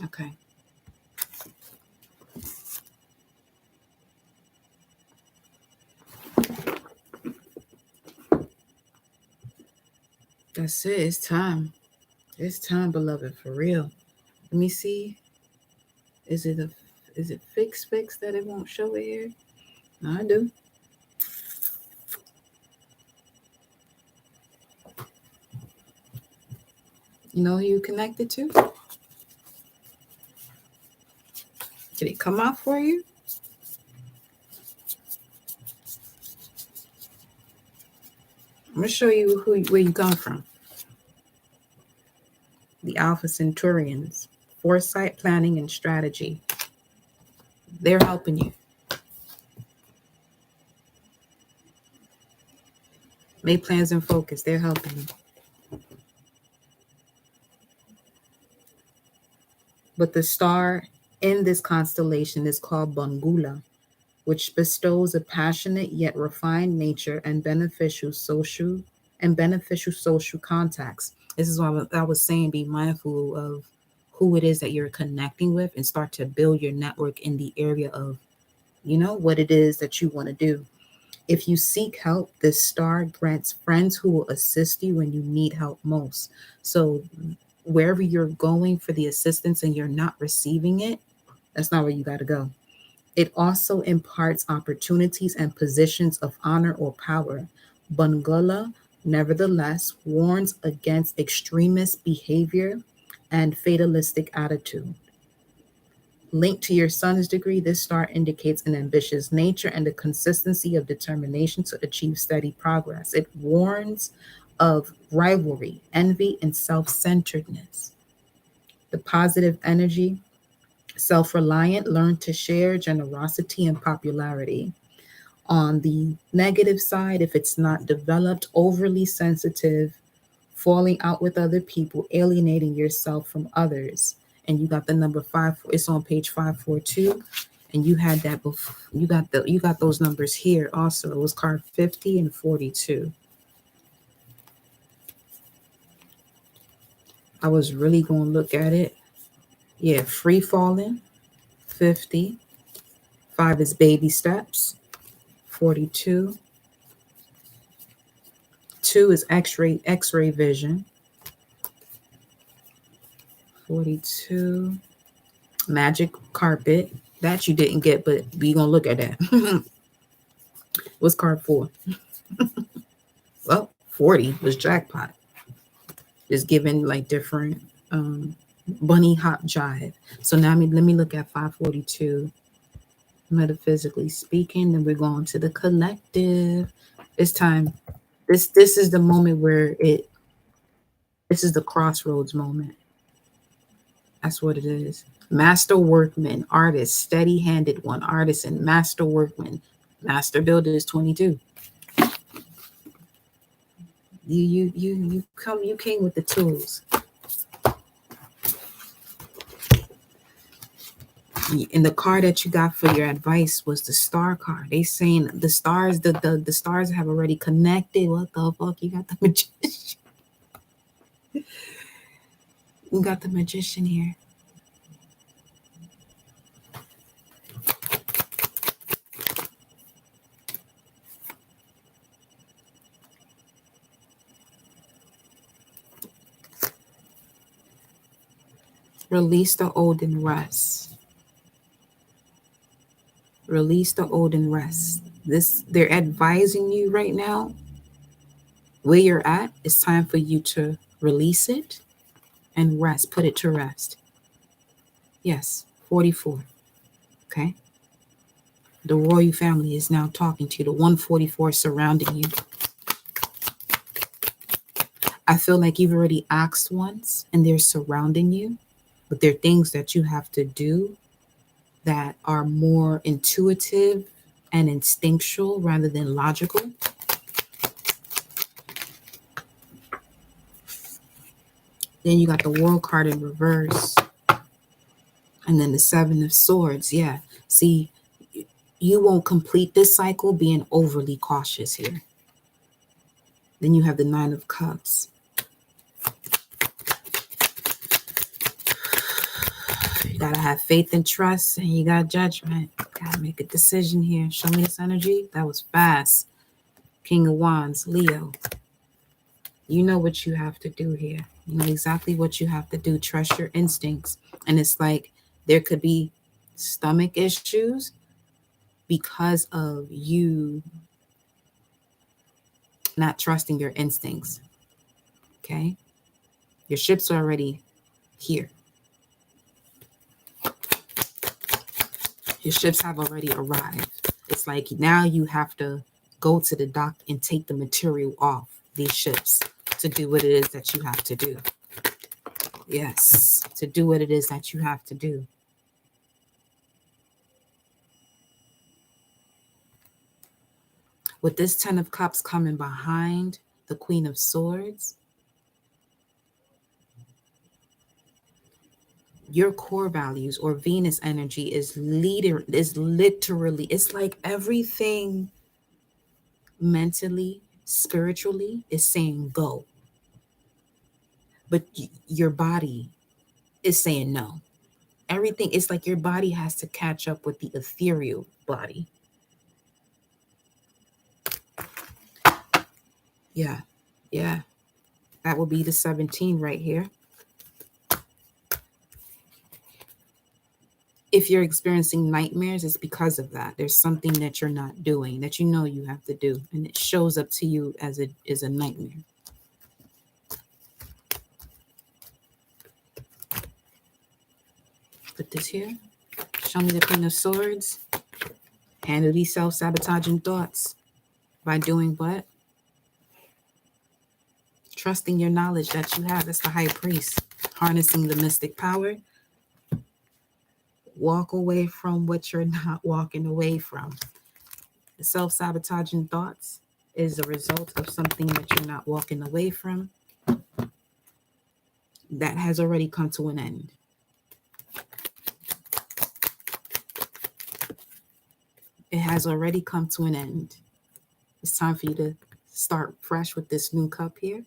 Okay. That's it. It's time. It's time, beloved, for real. Let me see. Is it fix that it won't show it here? No, I do. You know who you connected to? Did it come out for you? I'm gonna show you where you come from. The Alpha Centaurians, foresight, planning, and strategy. They're helping you. Make plans and focus. They're helping you. But the star in this constellation is called Bangula, which bestows a passionate yet refined nature and beneficial social contacts. This is why I was saying be mindful of who it is that you're connecting with and start to build your network in the area of, what it is that you want to do. If you seek help, this star grants friends who will assist you when you need help most. So wherever you're going for the assistance and you're not receiving it, that's not where you got to go. It also imparts opportunities and positions of honor or power. Bangala, nevertheless, warns against extremist behavior and fatalistic attitude. Linked to your son's degree, this star indicates an ambitious nature and a consistency of determination to achieve steady progress. It warns of rivalry, envy, and self-centeredness. The positive energy, self-reliant, learn to share, generosity, and popularity. On the negative side, if it's not developed, overly sensitive, falling out with other people, alienating yourself from others. And you got the number 5, it's on page 542. And you had that before. You got those numbers here also. It was card 50 and 42. I was really going to look at it. Yeah, free falling, 50. 5 is baby steps, 42. 2 is x-ray vision, 42. Magic carpet, That you didn't get, but we gonna look at that. What's card 4? Well, 40 was jackpot. Just giving like different bunny hop jive. So now let me look at 542. Metaphysically speaking, then we're going to the collective. It's time. This is the moment where this is the crossroads moment. That's what it is. Master workman, artist, steady-handed one, artisan, master workman, master builder is 22. You came with the tools. And the card that you got for your advice was the star card. They saying the stars, the stars have already connected. What the fuck? You got the magician. You got the magician here. Release the old and rest. Release the old and rest. They're advising you right now where you're at. It's time for you to release it and rest. Put it to rest. Yes, 44. Okay. The royal family is now talking to you. The 144 surrounding you. I feel like you've already asked once and they're surrounding you, but there are things that you have to do that are more intuitive and instinctual rather than logical. Then you got the World card in reverse. And then the 7 of Swords. Yeah. See, you won't complete this cycle being overly cautious here. Then you have the 9 of Cups. You gotta have faith and trust, and you got judgment. Gotta make a decision here. Show me this energy. That was fast. King of Wands, Leo. You know what you have to do here. You know exactly what you have to do. Trust your instincts. And it's like there could be stomach issues because of you not trusting your instincts. Okay? Your ships are already here. Your ships have already arrived. It's like now you have to go to the dock and take the material off these ships to do what it is that you have to do. Yes, to do what it is that you have to do. With this 10 of Cups coming behind the Queen of Swords, your core values or Venus energy is literally, it's like everything mentally, spiritually is saying go. But your body is saying no. Everything, it's like your body has to catch up with the ethereal body. Yeah, yeah. That will be the 17 right here. If you're experiencing nightmares, it's because of that. There's something that you're not doing that you know you have to do, and it shows up to you as a nightmare. Put this here. Show me the Queen of Swords. Handle these self-sabotaging thoughts by doing what? Trusting your knowledge that you have. That's the High Priest. Harnessing the mystic power. Walk away from what you're not walking away from. The self-sabotaging thoughts is a result of something that you're not walking away from. That has already come to an end. It has already come to an end. It's time for you to start fresh with this new cup here.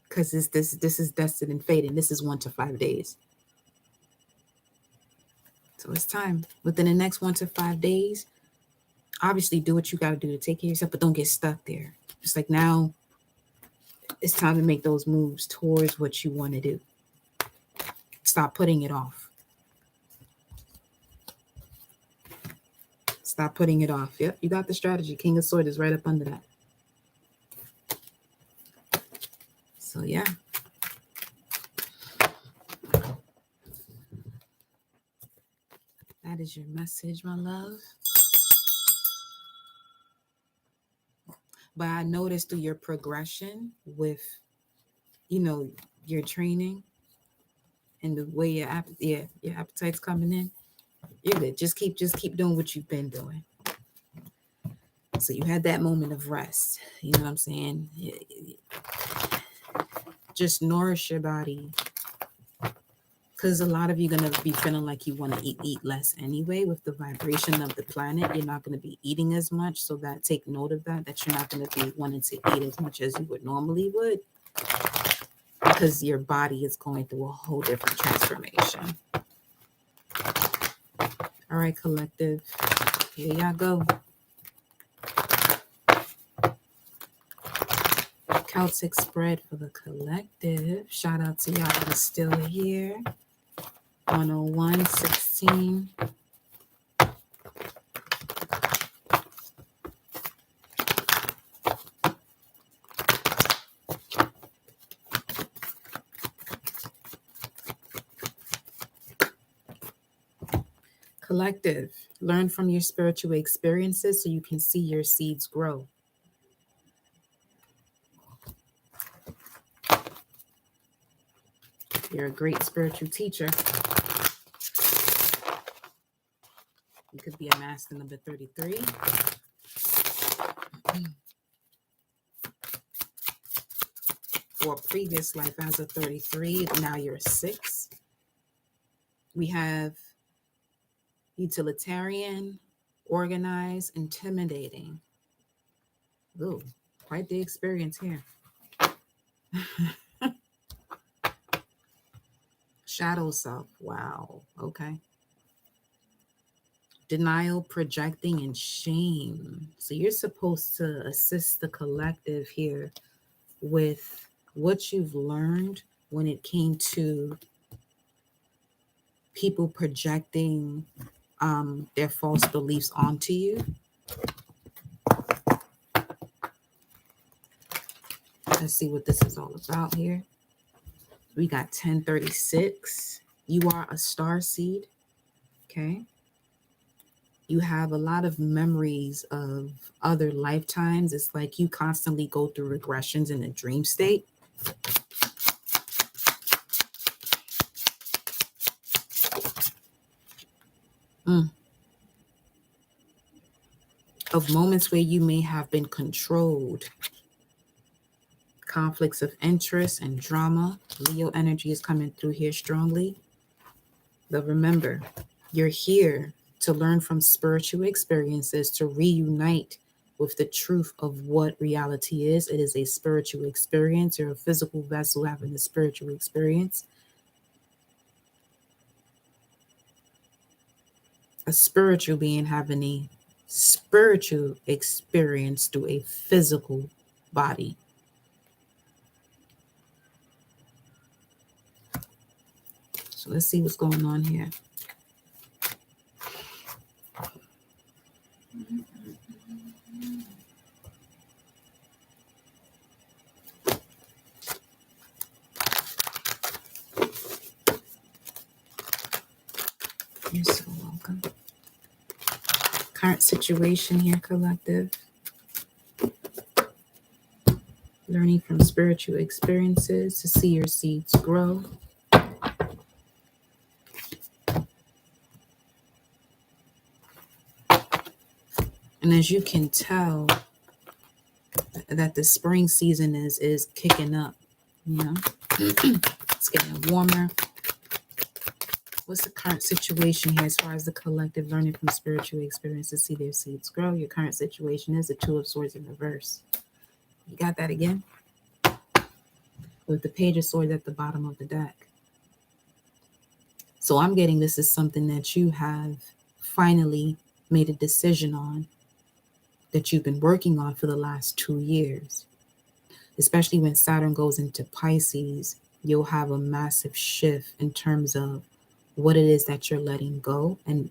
Because this is destined and fated. This is 1 to 5 days. So it's time. Within the next 1 to 5 days, obviously do what you got to do to take care of yourself, but don't get stuck there. It's like now it's time to make those moves towards what you want to do. Stop putting it off. Stop putting it off. Yep, you got the strategy. King of Swords is right up under that. So yeah. That is your message, my love. But I noticed through your progression with, your training and the way your appetite's coming in, you're good. Just keep doing what you've been doing. So you had that moment of rest. You know what I'm saying? Just nourish your body. Because a lot of you are going to be feeling like you want to eat less anyway. With the vibration of the planet, you're not going to be eating as much. So that take note of that you're not going to be wanting to eat as much as you would normally would. Because your body is going through a whole different transformation. All right, collective. Here y'all go. Celtic spread for the collective. Shout out to y'all that are still here. 101:16. Collective, learn from your spiritual experiences so you can see your seeds grow. You're a great spiritual teacher. You could be a master number 33. Or previous life as a 33, now you're a 6. We have utilitarian, organized, intimidating. Ooh, quite the experience here. Shadow self. Wow. Okay. Denial, projecting, and shame. So you're supposed to assist the collective here with what you've learned when it came to people projecting their false beliefs onto you. Let's see what this is all about here. We got 1036. You are a star seed. Okay. You have a lot of memories of other lifetimes. It's like you constantly go through regressions in a dream state. Of moments where you may have been controlled. Conflicts of interest and drama. Leo energy is coming through here strongly. But remember, you're here to learn from spiritual experiences, to reunite with the truth of what reality is. It is a spiritual experience. You're a physical vessel having a spiritual experience. A spiritual being having a spiritual experience through a physical body. So let's see what's going on here. You're so welcome. Current situation here, collective. Learning from spiritual experiences to see your seeds grow. And as you can tell, that the spring season is kicking up, It's getting warmer. What's the current situation here as far as the collective learning from spiritual experiences, see their seeds grow? Your current situation is the Two of Swords in reverse. You got that again? With the Page of Swords at the bottom of the deck. So I'm getting this is something that you have finally made a decision on, that you've been working on for the last 2 years. Especially when Saturn goes into Pisces, you'll have a massive shift in terms of what it is that you're letting go and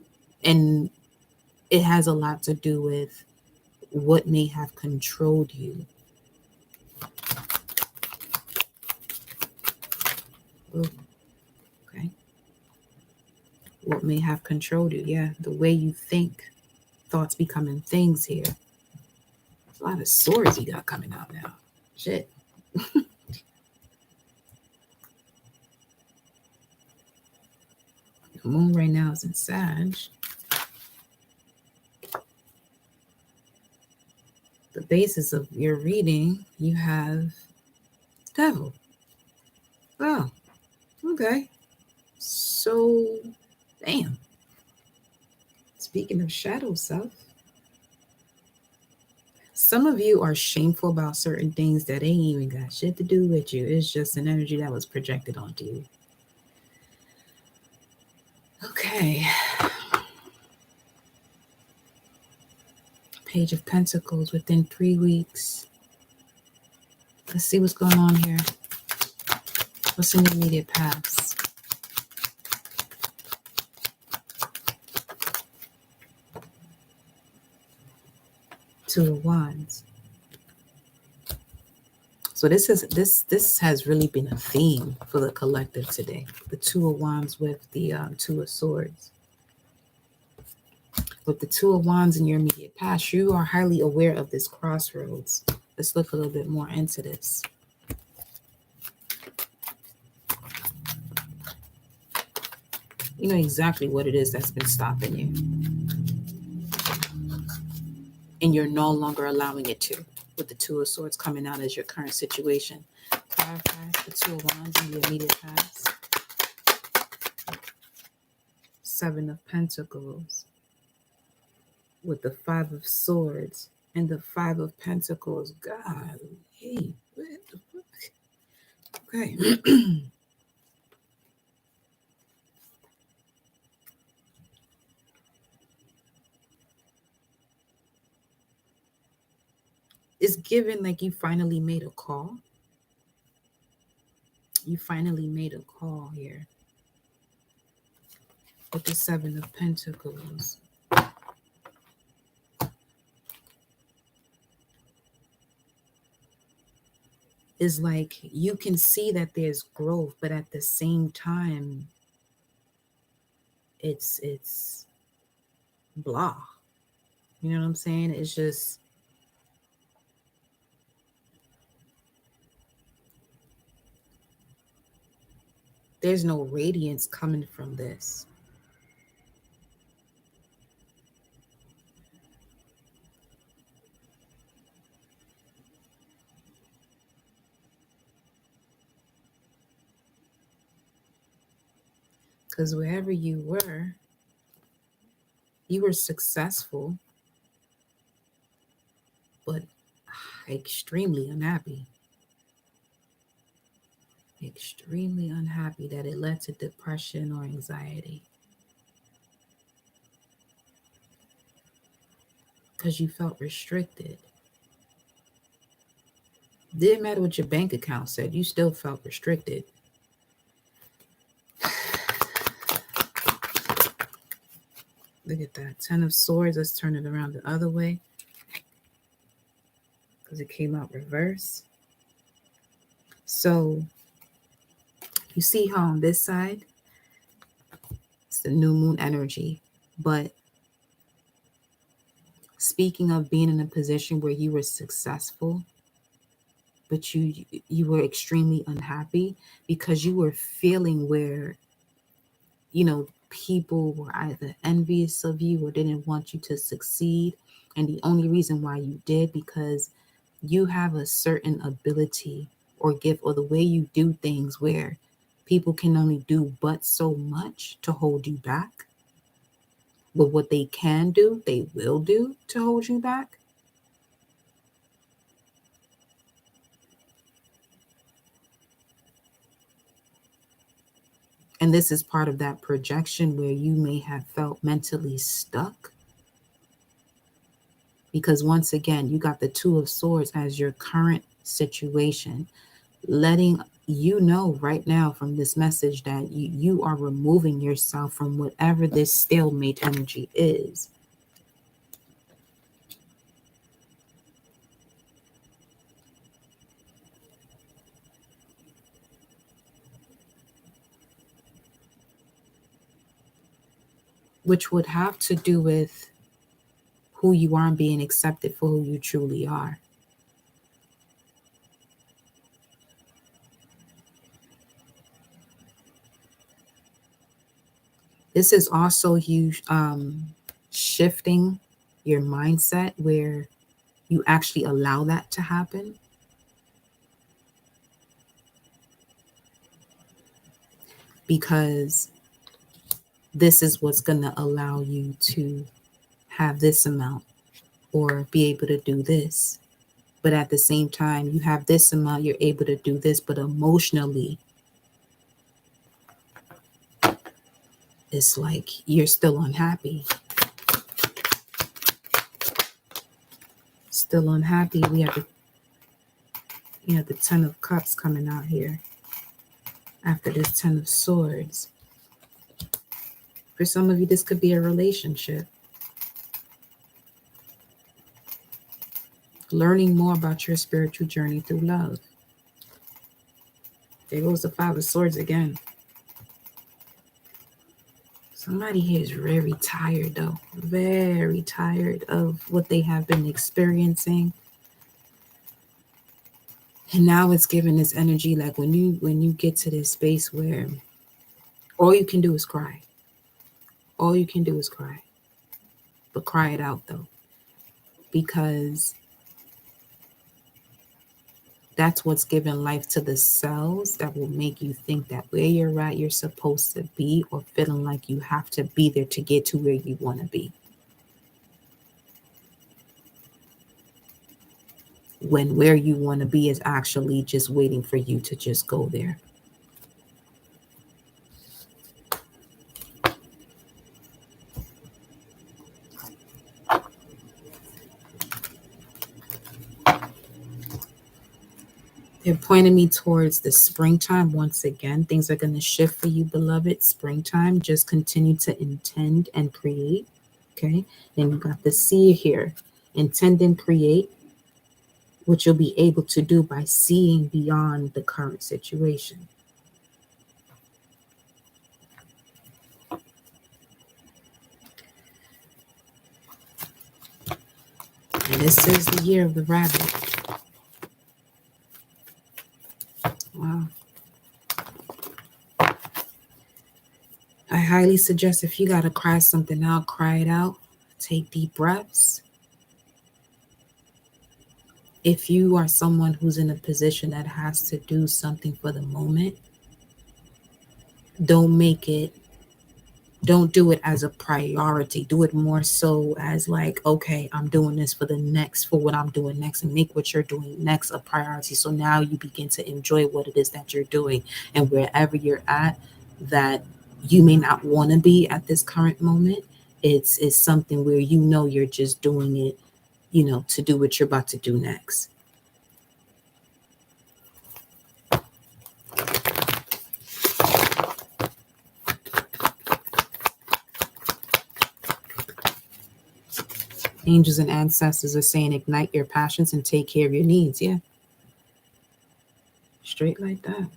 it has a lot to do with what may have controlled you. Ooh, okay. What may have controlled you? Yeah, the way you think. Thoughts becoming things here. There's a lot of swords you got coming out now. Shit. The moon right now is in Sag. The basis of your reading, you have Devil. Oh, okay. So, damn. Speaking of shadow self, some of you are shameful about certain things that ain't even got shit to do with you. It's just an energy that was projected onto you. Okay. Page of Pentacles within 3 weeks. Let's see what's going on here. What's in the immediate past? Two of Wands. So this has really been a theme for the collective today. The Two of Wands with the Two of Swords. With the Two of Wands in your immediate past, you are highly aware of this crossroads. Let's look a little bit more into this. You know exactly what it is that's been stopping you. And you're no longer allowing it to. With the Two of Swords coming out as your current situation. Clarify the Two of Wands in the immediate past. Seven of Pentacles. With the Five of Swords and the Five of Pentacles. God, hey, what the fuck? Okay. It's given like you finally made a call. You finally made a call here. With the Seven of Pentacles. Is like you can see that there's growth, but at the same time, it's blah. You know what I'm saying? It's just there's no radiance coming from this. Because wherever you were successful, but extremely unhappy. Extremely unhappy that it led to depression or anxiety. Because you felt restricted. Didn't matter what your bank account said, you still felt restricted. Look at that. 10 of Swords. Let's turn it around the other way. Because it came out reverse. So, you see how on this side, it's the new moon energy. But speaking of being in a position where you were successful, but you were extremely unhappy because you were feeling where, you know, people were either envious of you or didn't want you to succeed. And the only reason why you did, because you have a certain ability or gift or the way you do things where people can only do but so much to hold you back. But what they can do, they will do to hold you back. And this is part of that projection where you may have felt mentally stuck. Because once again, you got the Two of Swords as your current situation, letting you know right now from this message that you are removing yourself from whatever this stalemate energy is. which would have to do with who you are and being accepted for who you truly are. This is also you shifting your mindset where you actually allow that to happen. Because this is what's going to allow you to have this amount or be able to do this. But at the same time, you have this amount, you're able to do this, but emotionally, it's like you're still unhappy. Still unhappy. We have the 10 of Cups coming out here after this 10 of Swords. For some of you, this could be a relationship. Learning more about your spiritual journey through love. There goes the 5 of Swords again. Somebody here is very tired, though. Very tired of what they have been experiencing. And now it's giving this energy like when you get to this space where all you can do is cry. All you can do is cry. But cry it out, though. Because that's what's giving life to the cells that will make you think that where you're at, you're supposed to be, or feeling like you have to be there to get to where you want to be. When where you want to be is actually just waiting for you to just go there. They're pointing me towards the springtime once again. Things are going to shift for you, beloved. Springtime. Just continue to intend and create. Okay. Then you got the seer here. Intend and create, which you'll be able to do by seeing beyond the current situation. And this is the year of the rabbit. Wow. I highly suggest if you got to cry something out, cry it out. Take deep breaths. If you are someone who's in a position that has to do something for the moment, don't do it as a priority. Do it more so as like, okay, I'm doing this for what I'm doing next, and make what you're doing next a priority. So now you begin to enjoy what it is that you're doing, and wherever you're at that you may not want to be at this current moment, it's something where you're just doing it, to do what you're about to do next. Angels and ancestors are saying ignite your passions and take care of your needs. Yeah. Straight like that.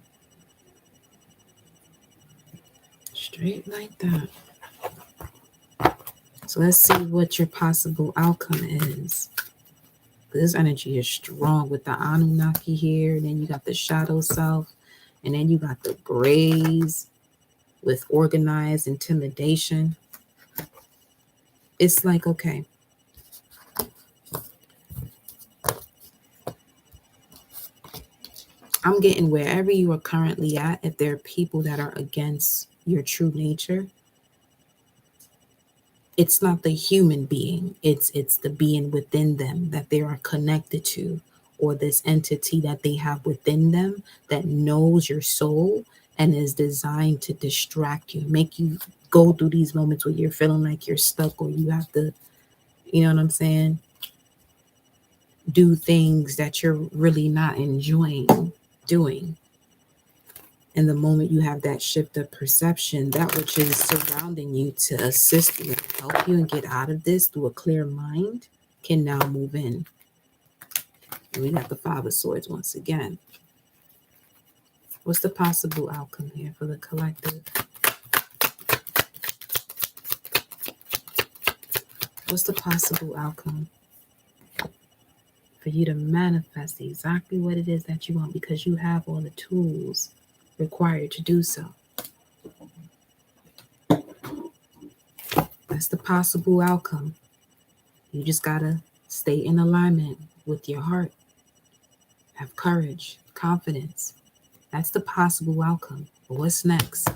Straight like that. So let's see what your possible outcome is. This energy is strong with the Anunnaki here. And then you got the shadow self. And then you got the grays with organized intimidation. It's like, okay. I'm getting wherever you are currently at, if there are people that are against your true nature, it's not the human being, it's the being within them that they are connected to, or this entity that they have within them that knows your soul and is designed to distract you, make you go through these moments where you're feeling like you're stuck, or you have to, you know what I'm saying, do things that you're really not enjoying doing. And the moment you have that shift of perception, that which is surrounding you to assist you and help you and get out of this through a clear mind can now move in. And we got the 5 of Swords once again. What's the possible outcome here for the collective? What's the possible outcome for you to manifest exactly what it is that you want, because you have all the tools required to do so? That's the possible outcome. You just gotta stay in alignment with your heart. Have courage, confidence. That's the possible outcome. But what's next?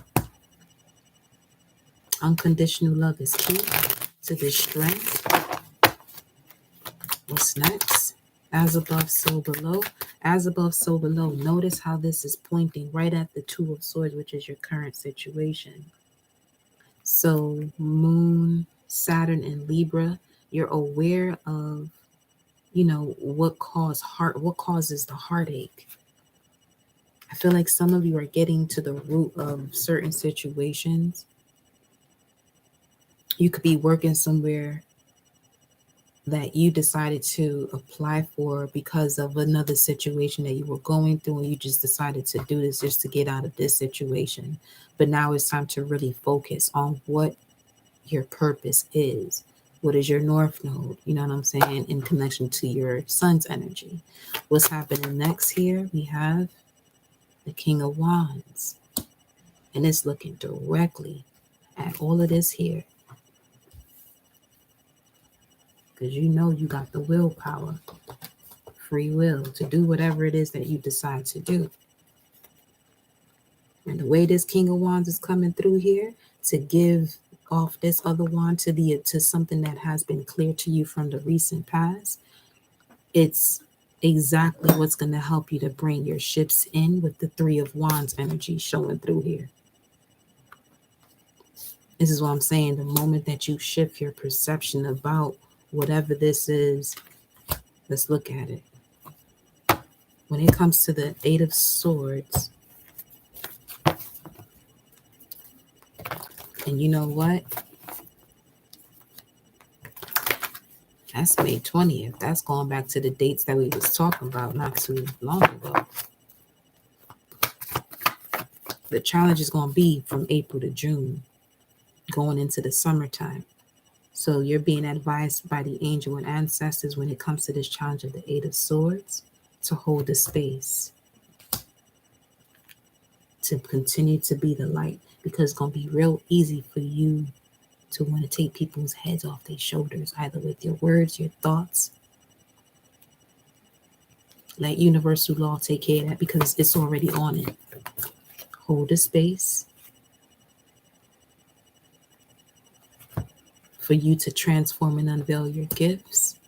Unconditional love is key to this strength. What's next? As above, so below. As above, so below. Notice how this is pointing right at the Two of Swords, which is your current situation. So Moon, Saturn, and Libra, you're aware of, what causes the heartache. I feel like some of you are getting to the root of certain situations. You could be working somewhere that you decided to apply for because of another situation that you were going through, and you just decided to do this just to get out of this situation. But now it's time to really focus on what your purpose is. What is your North Node? You know what I'm saying? In connection to your Sun's energy. What's happening next here? We have the King of Wands. And it's looking directly at all of this here. Because you got the willpower, free will to do whatever it is that you decide to do. And the way this King of Wands is coming through here to give off this other wand to something that has been clear to you from the recent past, it's exactly what's going to help you to bring your ships in with the Three of Wands energy showing through here. This is what I'm saying. The moment that you shift your perception about whatever this is, let's look at it. When it comes to the Eight of Swords, and you know what? That's May 20th. That's going back to the dates that we was talking about not too long ago. The challenge is going to be from April to June, going into the summertime. So you're being advised by the angel and ancestors when it comes to this challenge of the Eight of Swords to hold the space, to continue to be the light, because it's going to be real easy for you to want to take people's heads off their shoulders, either with your words, your thoughts. Let universal law take care of that, because it's already on it. Hold the space for you to transform and unveil your gifts.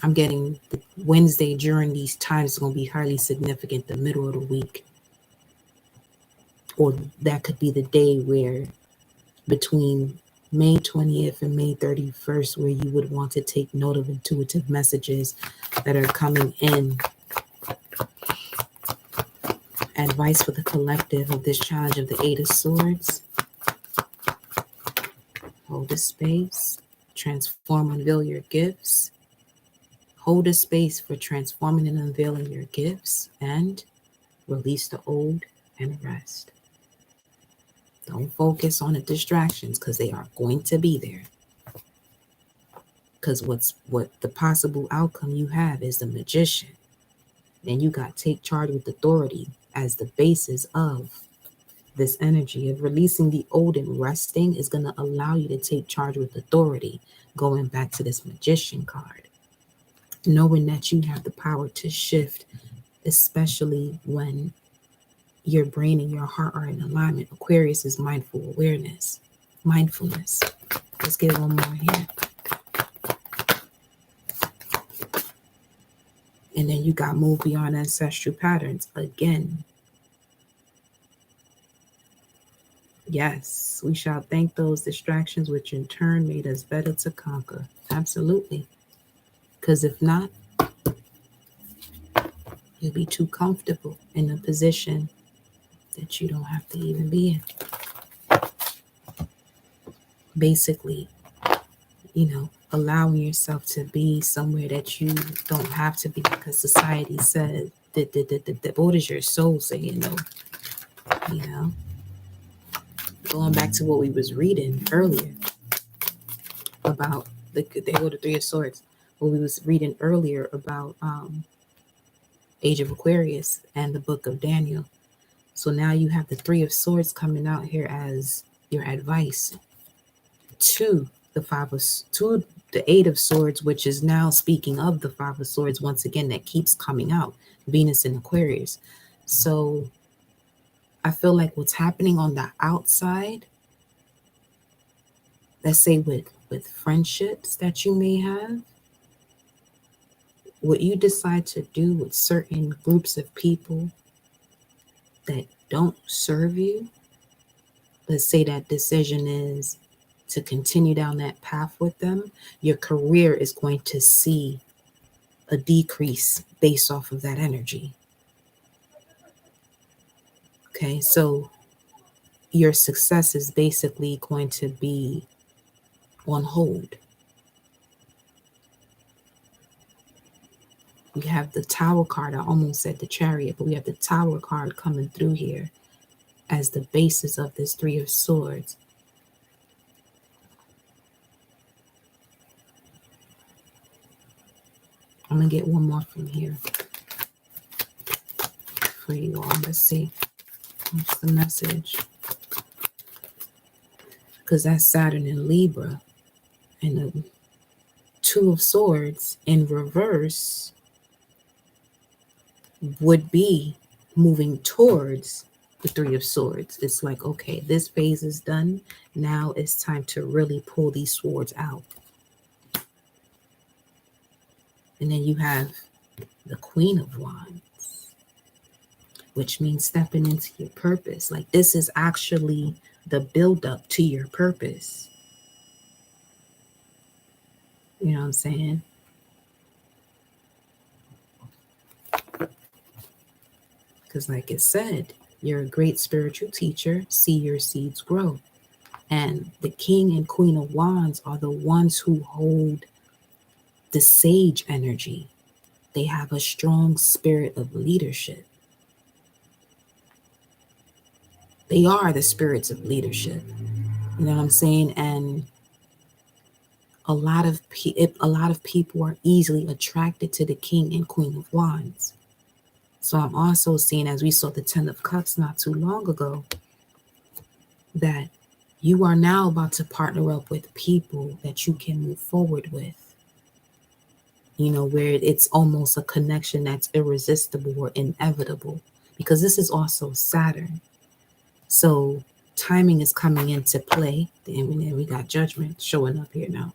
I'm getting the Wednesday during these times is going to be highly significant, the middle of the week. Or that could be the day where between May 20th and May 31st, where you would want to take note of intuitive messages that are coming in. Advice for the collective of this challenge of the Eight of Swords. Hold the space. Transform, unveil your gifts. Hold a space for transforming and unveiling your gifts, and release the old and rest. Don't focus on the distractions, because they are going to be there. Because what the possible outcome you have is the Magician. Then you got take charge with authority as the basis of this energy of releasing the old and resting is going to allow you to take charge with authority, going back to this Magician card. Knowing that you have the power to shift, especially when your brain and your heart are in alignment. Aquarius is mindful awareness, mindfulness. Let's get one more here. And then you got move beyond ancestral patterns again. Yes, we shall thank those distractions which in turn made us better to conquer. Absolutely. Because if not, you'll be too comfortable in a position that you don't have to even be in. Basically, allowing yourself to be somewhere that you don't have to be, because society said, what is your soul saying? No. You know, going back to what we was reading earlier about they go to Three of Swords. What we was reading earlier about Age of Aquarius and the Book of Daniel. So now you have the Three of Swords coming out here as your advice to to the Eight of Swords, which is now speaking of the Five of Swords once again, that keeps coming out, Venus in Aquarius. So I feel like what's happening on the outside, let's say with friendships that you may have, what you decide to do with certain groups of people that don't serve you, let's say that decision is to continue down that path with them, your career is going to see a decrease based off of that energy. Okay, so your success is basically going to be on hold. We have the Tower card. I almost said the Chariot, but we have the Tower card coming through here as the basis of this Three of Swords. I'm going to get one more from here for you all. Let's see. What's the message? Because that's Saturn in Libra. And the Two of Swords in reverse would be moving towards the Three of Swords. It's like, okay, this phase is done. Now it's time to really pull these swords out. And then you have the Queen of Wands, which means stepping into your purpose. Like, this is actually the buildup to your purpose. You know what I'm saying? Because like it said, you're a great spiritual teacher. See your seeds grow. And the King and Queen of Wands are the ones who hold the sage energy. They have a strong spirit of leadership. They are the spirits of leadership. You know what I'm saying? And a lot of people are easily attracted to the King and Queen of Wands. So I'm also seeing, as we saw the Ten of Cups not too long ago, that you are now about to partner up with people that you can move forward with. You know, where it's almost a connection that's irresistible or inevitable, because this is also Saturn. So timing is coming into play. And then we got Judgment showing up here now.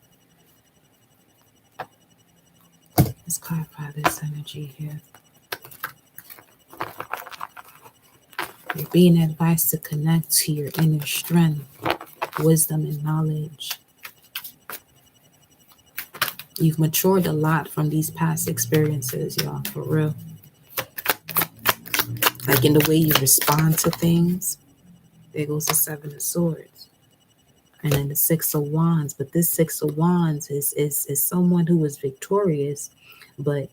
Let's clarify this energy here. You're being advised to connect to your inner strength, wisdom, and knowledge. You've matured a lot from these past experiences, y'all, for real. Like in the way you respond to things. There goes the Seven of Swords. And then the Six of Wands. But this Six of Wands is someone who is victorious. But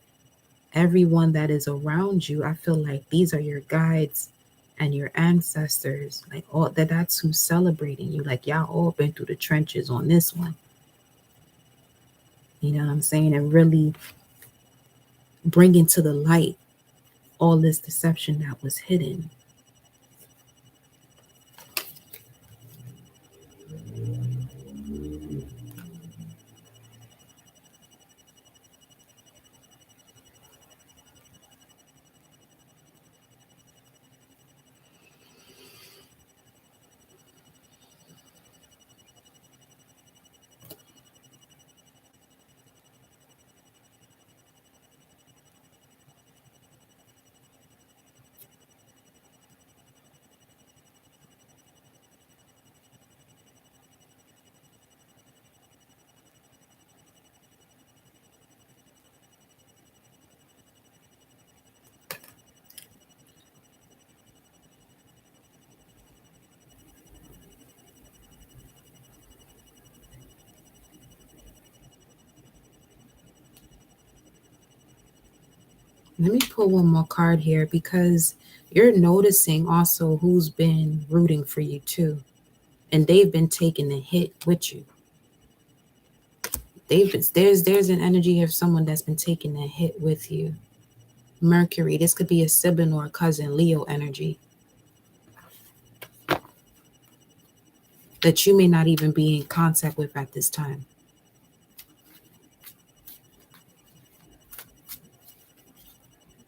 everyone that is around you, I feel like these are your guides and your ancestors. Like all that's who's celebrating you. Like y'all all been through the trenches on this one. You know what I'm saying? And really bringing to the light all this deception that was hidden. Let me pull one more card here because you're noticing also who's been rooting for you too. And they've been taking the hit with you. There's an energy of someone that's been taking the hit with you. Mercury, this could be a sibling or a cousin, Leo energy. That you may not even be in contact with at this time.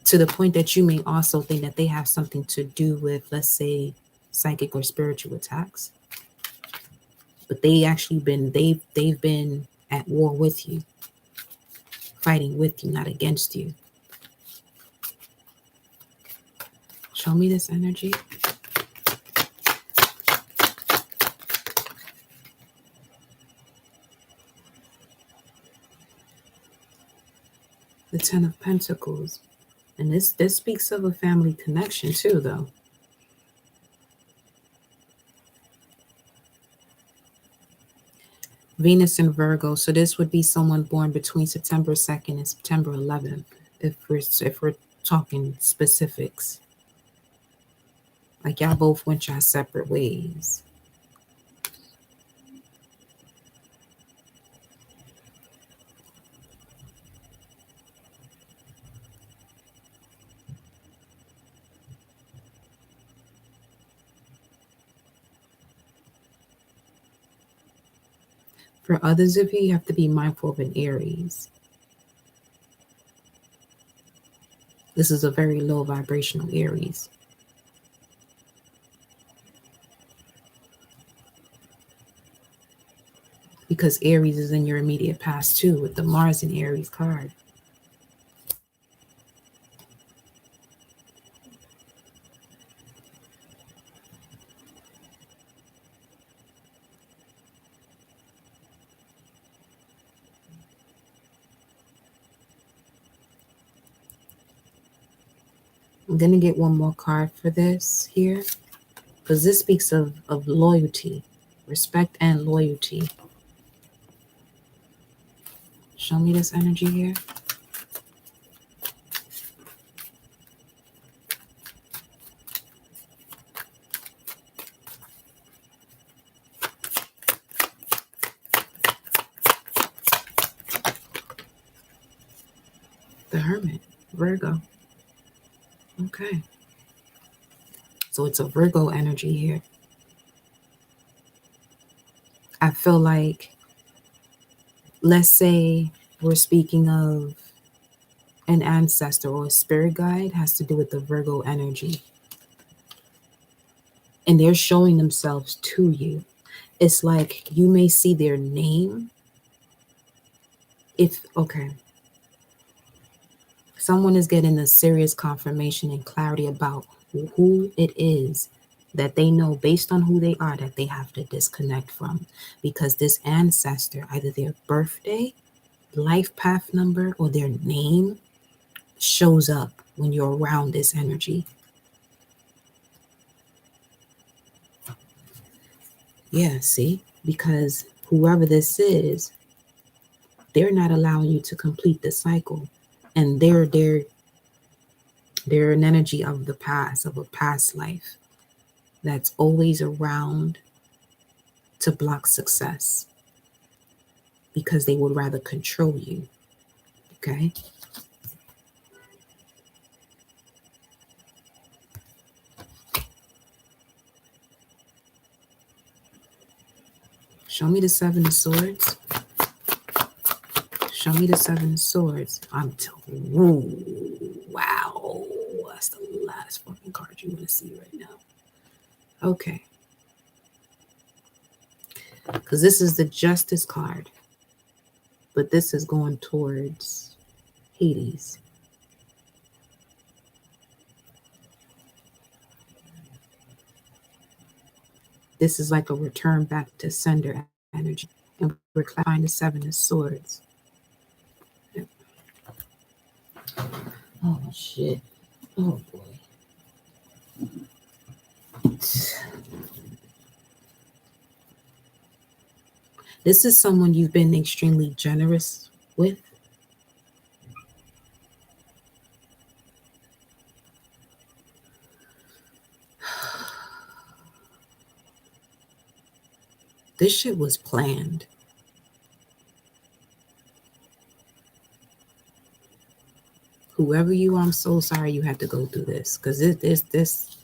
To the point that you may also think that they have something to do with, let's say, psychic or spiritual attacks. But they've been at war with you, fighting with you, not against you. Show me this energy. The Ten of Pentacles. And this speaks of a family connection too, though. Venus in Virgo. So this would be someone born between September 2nd and September 11th, if we're talking specifics. Like y'all both went your separate ways. For others of you, you have to be mindful of an Aries. This is a very low vibrational Aries. Because Aries is in your immediate past too, with the Mars and Aries card. I'm going to get one more card for this here, because this speaks of loyalty, respect and loyalty. Show me this energy here. The Hermit, Virgo. Okay. So it's a Virgo energy here. I feel like, let's say we're speaking of an ancestor or a spirit guide, has to do with the Virgo energy. And they're showing themselves to you. It's like you may see their name. Okay. Someone is getting a serious confirmation and clarity about who it is that they know based on who they are that they have to disconnect from. Because this ancestor, either their birthday, life path number, or their name shows up when you're around this energy. Yeah, see? Because whoever this is, they're not allowing you to complete the cycle. And they're an energy of the past, of a past life that's always around to block success because they would rather control you. Okay? Show me the Seven of Swords. Show me the Seven of Swords. Wow. That's the last fucking card you want to see right now. Okay. Because this is the Justice card. But this is going towards Hades. This is like a return back to sender energy. And we're clarifying the Seven of Swords. Yep. Oh, shit. Oh, boy. This is someone you've been extremely generous with. This shit was planned. Whoever you are, I'm so sorry you had to go through this, because this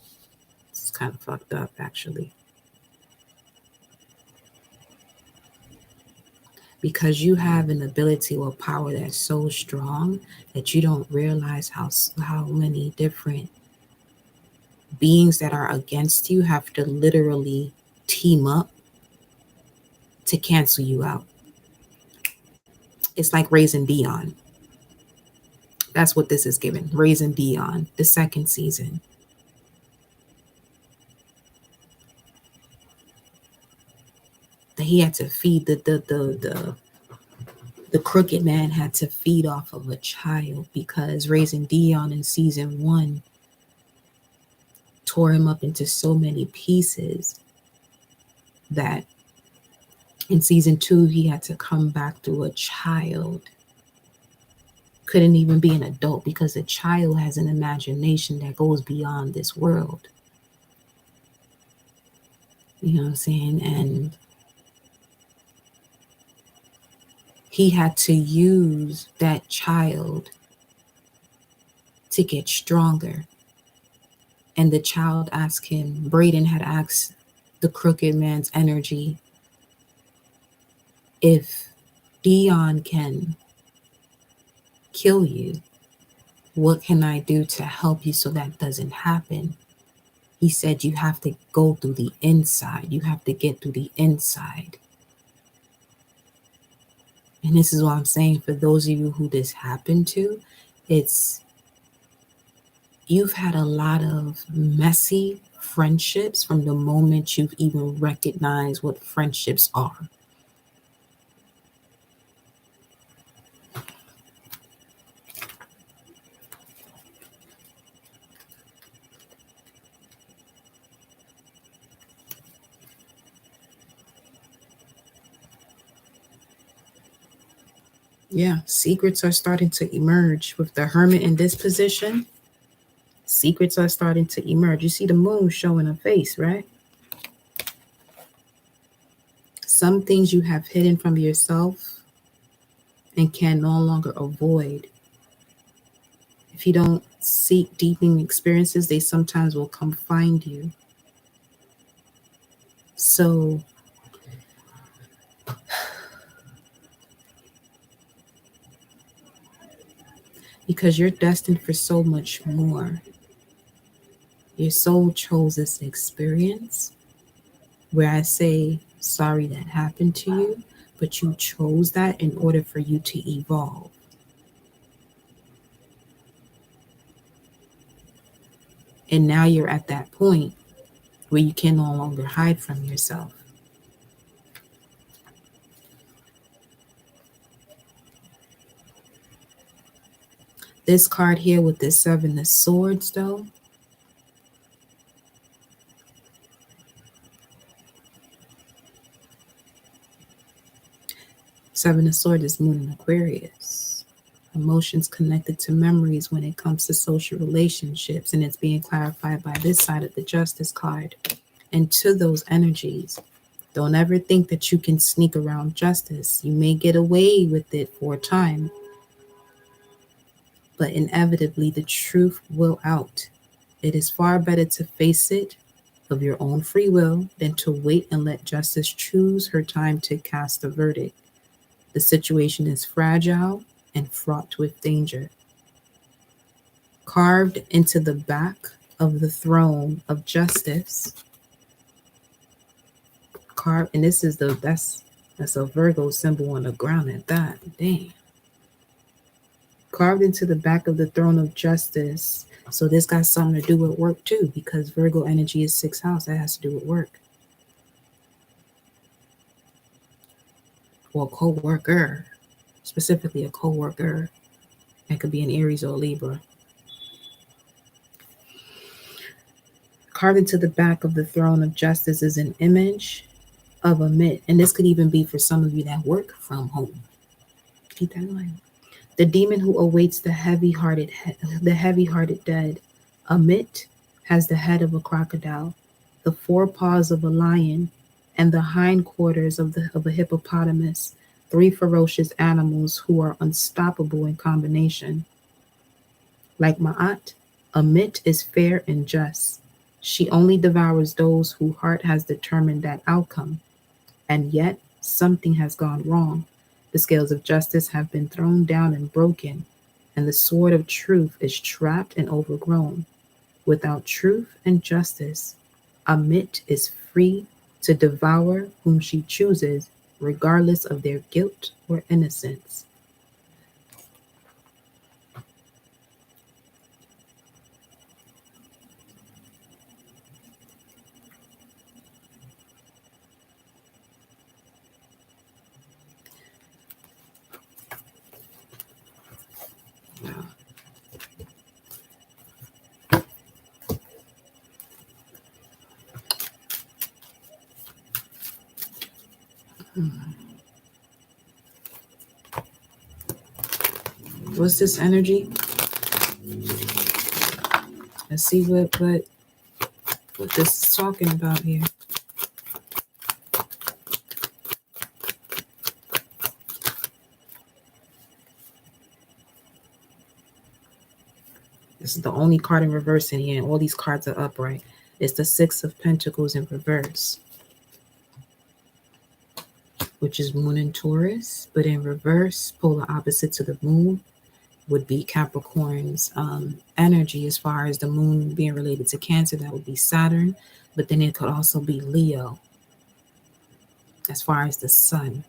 is kind of fucked up, actually. Because you have an ability or power that's so strong that you don't realize how many different beings that are against you have to literally team up to cancel you out. It's like raising Dion. That's what this is given. Raising Dion, the second season. That he had to feed the crooked man had to feed off of a child, because raising Dion in season 1 tore him up into so many pieces that in season 2 he had to come back through a child. Couldn't even be an adult, because a child has an imagination that goes beyond this world. You know what I'm saying? And he had to use that child to get stronger. And the child asked him, Braden had asked the crooked man's energy, if Dion can kill you, what can I do to help you so that doesn't happen? He said, you have to go through the inside. You have to get through the inside. And this is what I'm saying for those of you who this happened to, you've had a lot of messy friendships from the moment you've even recognized what friendships are. Yeah, secrets are starting to emerge with the hermit in this position. Secrets are starting to emerge. You see the moon showing a face, right? Some things you have hidden from yourself and can no longer avoid. If you don't seek deepening experiences, they sometimes will come find you. So because you're destined for so much more. Your soul chose this experience where I say, sorry that happened to you, but you chose that in order for you to evolve. And now you're at that point where you can no longer hide from yourself. This card here with the 7 of Swords, though, Seven of Swords is Moon in Aquarius. Emotions connected to memories when it comes to social relationships, and it's being clarified by this side of the Justice card. And to those energies, don't ever think that you can sneak around justice. You may get away with it for a time, but inevitably the truth will out. It is far better to face it of your own free will than to wait and let justice choose her time to cast a verdict. The situation is fragile and fraught with danger. Carved into the back of the throne of justice, and this is that's a Virgo symbol on the ground at that. Damn. Carved into the back of the throne of justice. So this got something to do with work too, because Virgo energy is 6th house. That has to do with work. Or a co-worker, specifically a co-worker. That could be an Aries or a Libra. Carved into the back of the throne of justice is an image of a myth. And this could even be for some of you that work from home. Keep that in mind. The demon who awaits the heavy-hearted dead. A myth has the head of a crocodile, the 4 paws of a lion, and the hindquarters of a hippopotamus, three ferocious animals who are unstoppable in combination. Like Ma'at, Amit is fair and just. She only devours those whose heart has determined that outcome. And yet, something has gone wrong. The scales of justice have been thrown down and broken, and the sword of truth is trapped and overgrown. Without truth and justice, Amit is free to devour whom she chooses, regardless of their guilt or innocence. Now, what's this energy? Let's see what this is talking about here. This is the only card in reverse in here, and all these cards are upright. It's the Six of Pentacles in reverse, which is Moon and Taurus, but in reverse, polar opposite to the Moon, would be Capricorn's energy. As far as the Moon being related to Cancer, that would be Saturn, but then it could also be Leo. As far as the Sun,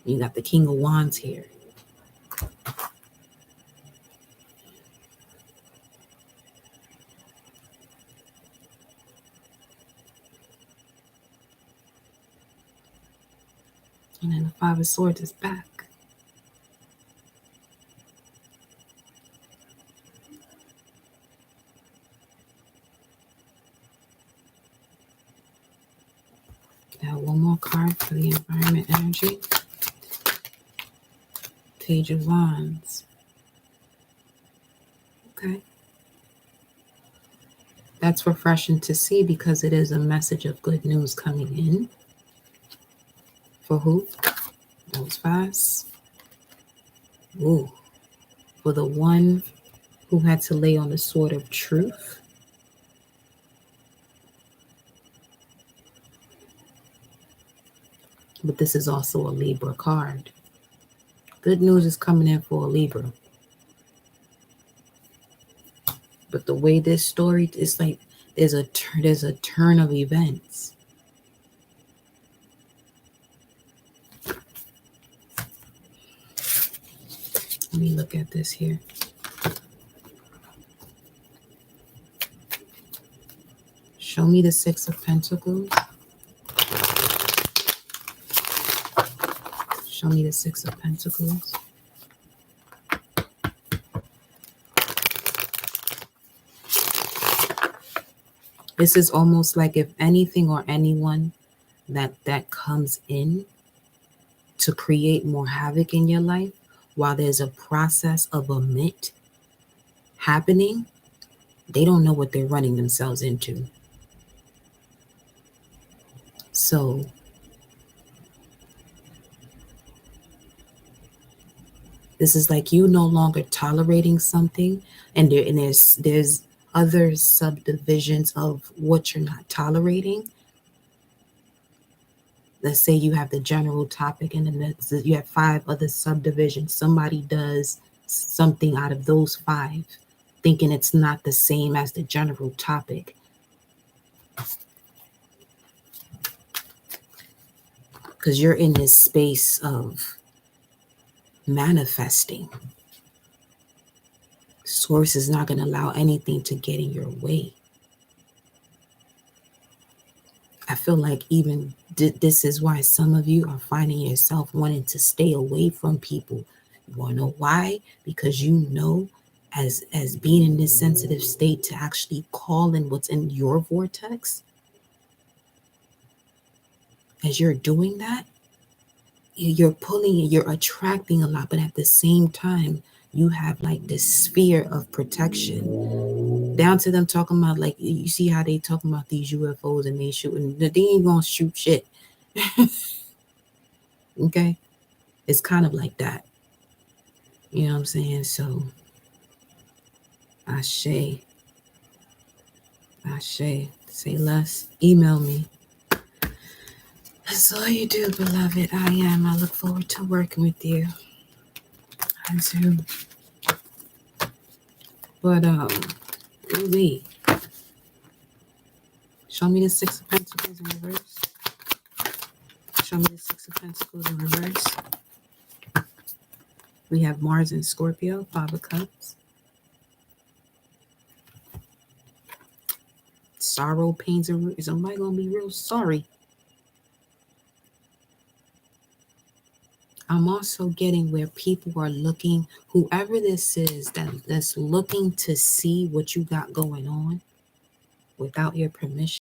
you got the King of Wands here. And then the Five of Swords is back. Now one more card for the environment energy. Page of Wands. Okay. That's refreshing to see because it is a message of good news coming in. For who? Those fives. Ooh. For the one who had to lay on the sword of truth. But this is also a Libra card. Good news is coming in for a Libra. But the way this story is like, there's a turn of events. Let me look at this here. Show me the Six of Pentacles. Show me the Six of Pentacles. This is almost like if anything or anyone that comes in to create more havoc in your life while there's a process of Amit happening, they don't know what they're running themselves into. So this is like you no longer tolerating something, and there's other subdivisions of what you're not tolerating. Let's say you have the general topic, and then you have 5 other subdivisions. Somebody does something out of those 5, thinking it's not the same as the general topic. Because you're in this space of manifesting. Source is not going to allow anything to get in your way. I feel like even this is why some of you are finding yourself wanting to stay away from people. You want to know why? Because you know, as being in this sensitive state, to actually call in what's in your vortex, as you're doing that, you're attracting a lot, but at the same time, you have like this sphere of protection. Down to them talking about, like, you see how they talking about these UFOs and they shooting. They ain't gonna shoot shit. Okay? It's kind of like that. You know what I'm saying? So, Ashe. Say less. Email me. That's all you do, beloved. I look forward to working with you. I do. But, really, show me the Six of Pentacles in reverse. Show me the Six of Pentacles in reverse. We have Mars and Scorpio, Five of Cups. Sorrow, pains, and is somebody gonna be real sorry? I'm also getting where people are looking, whoever this is that's looking to see what you got going on without your permission.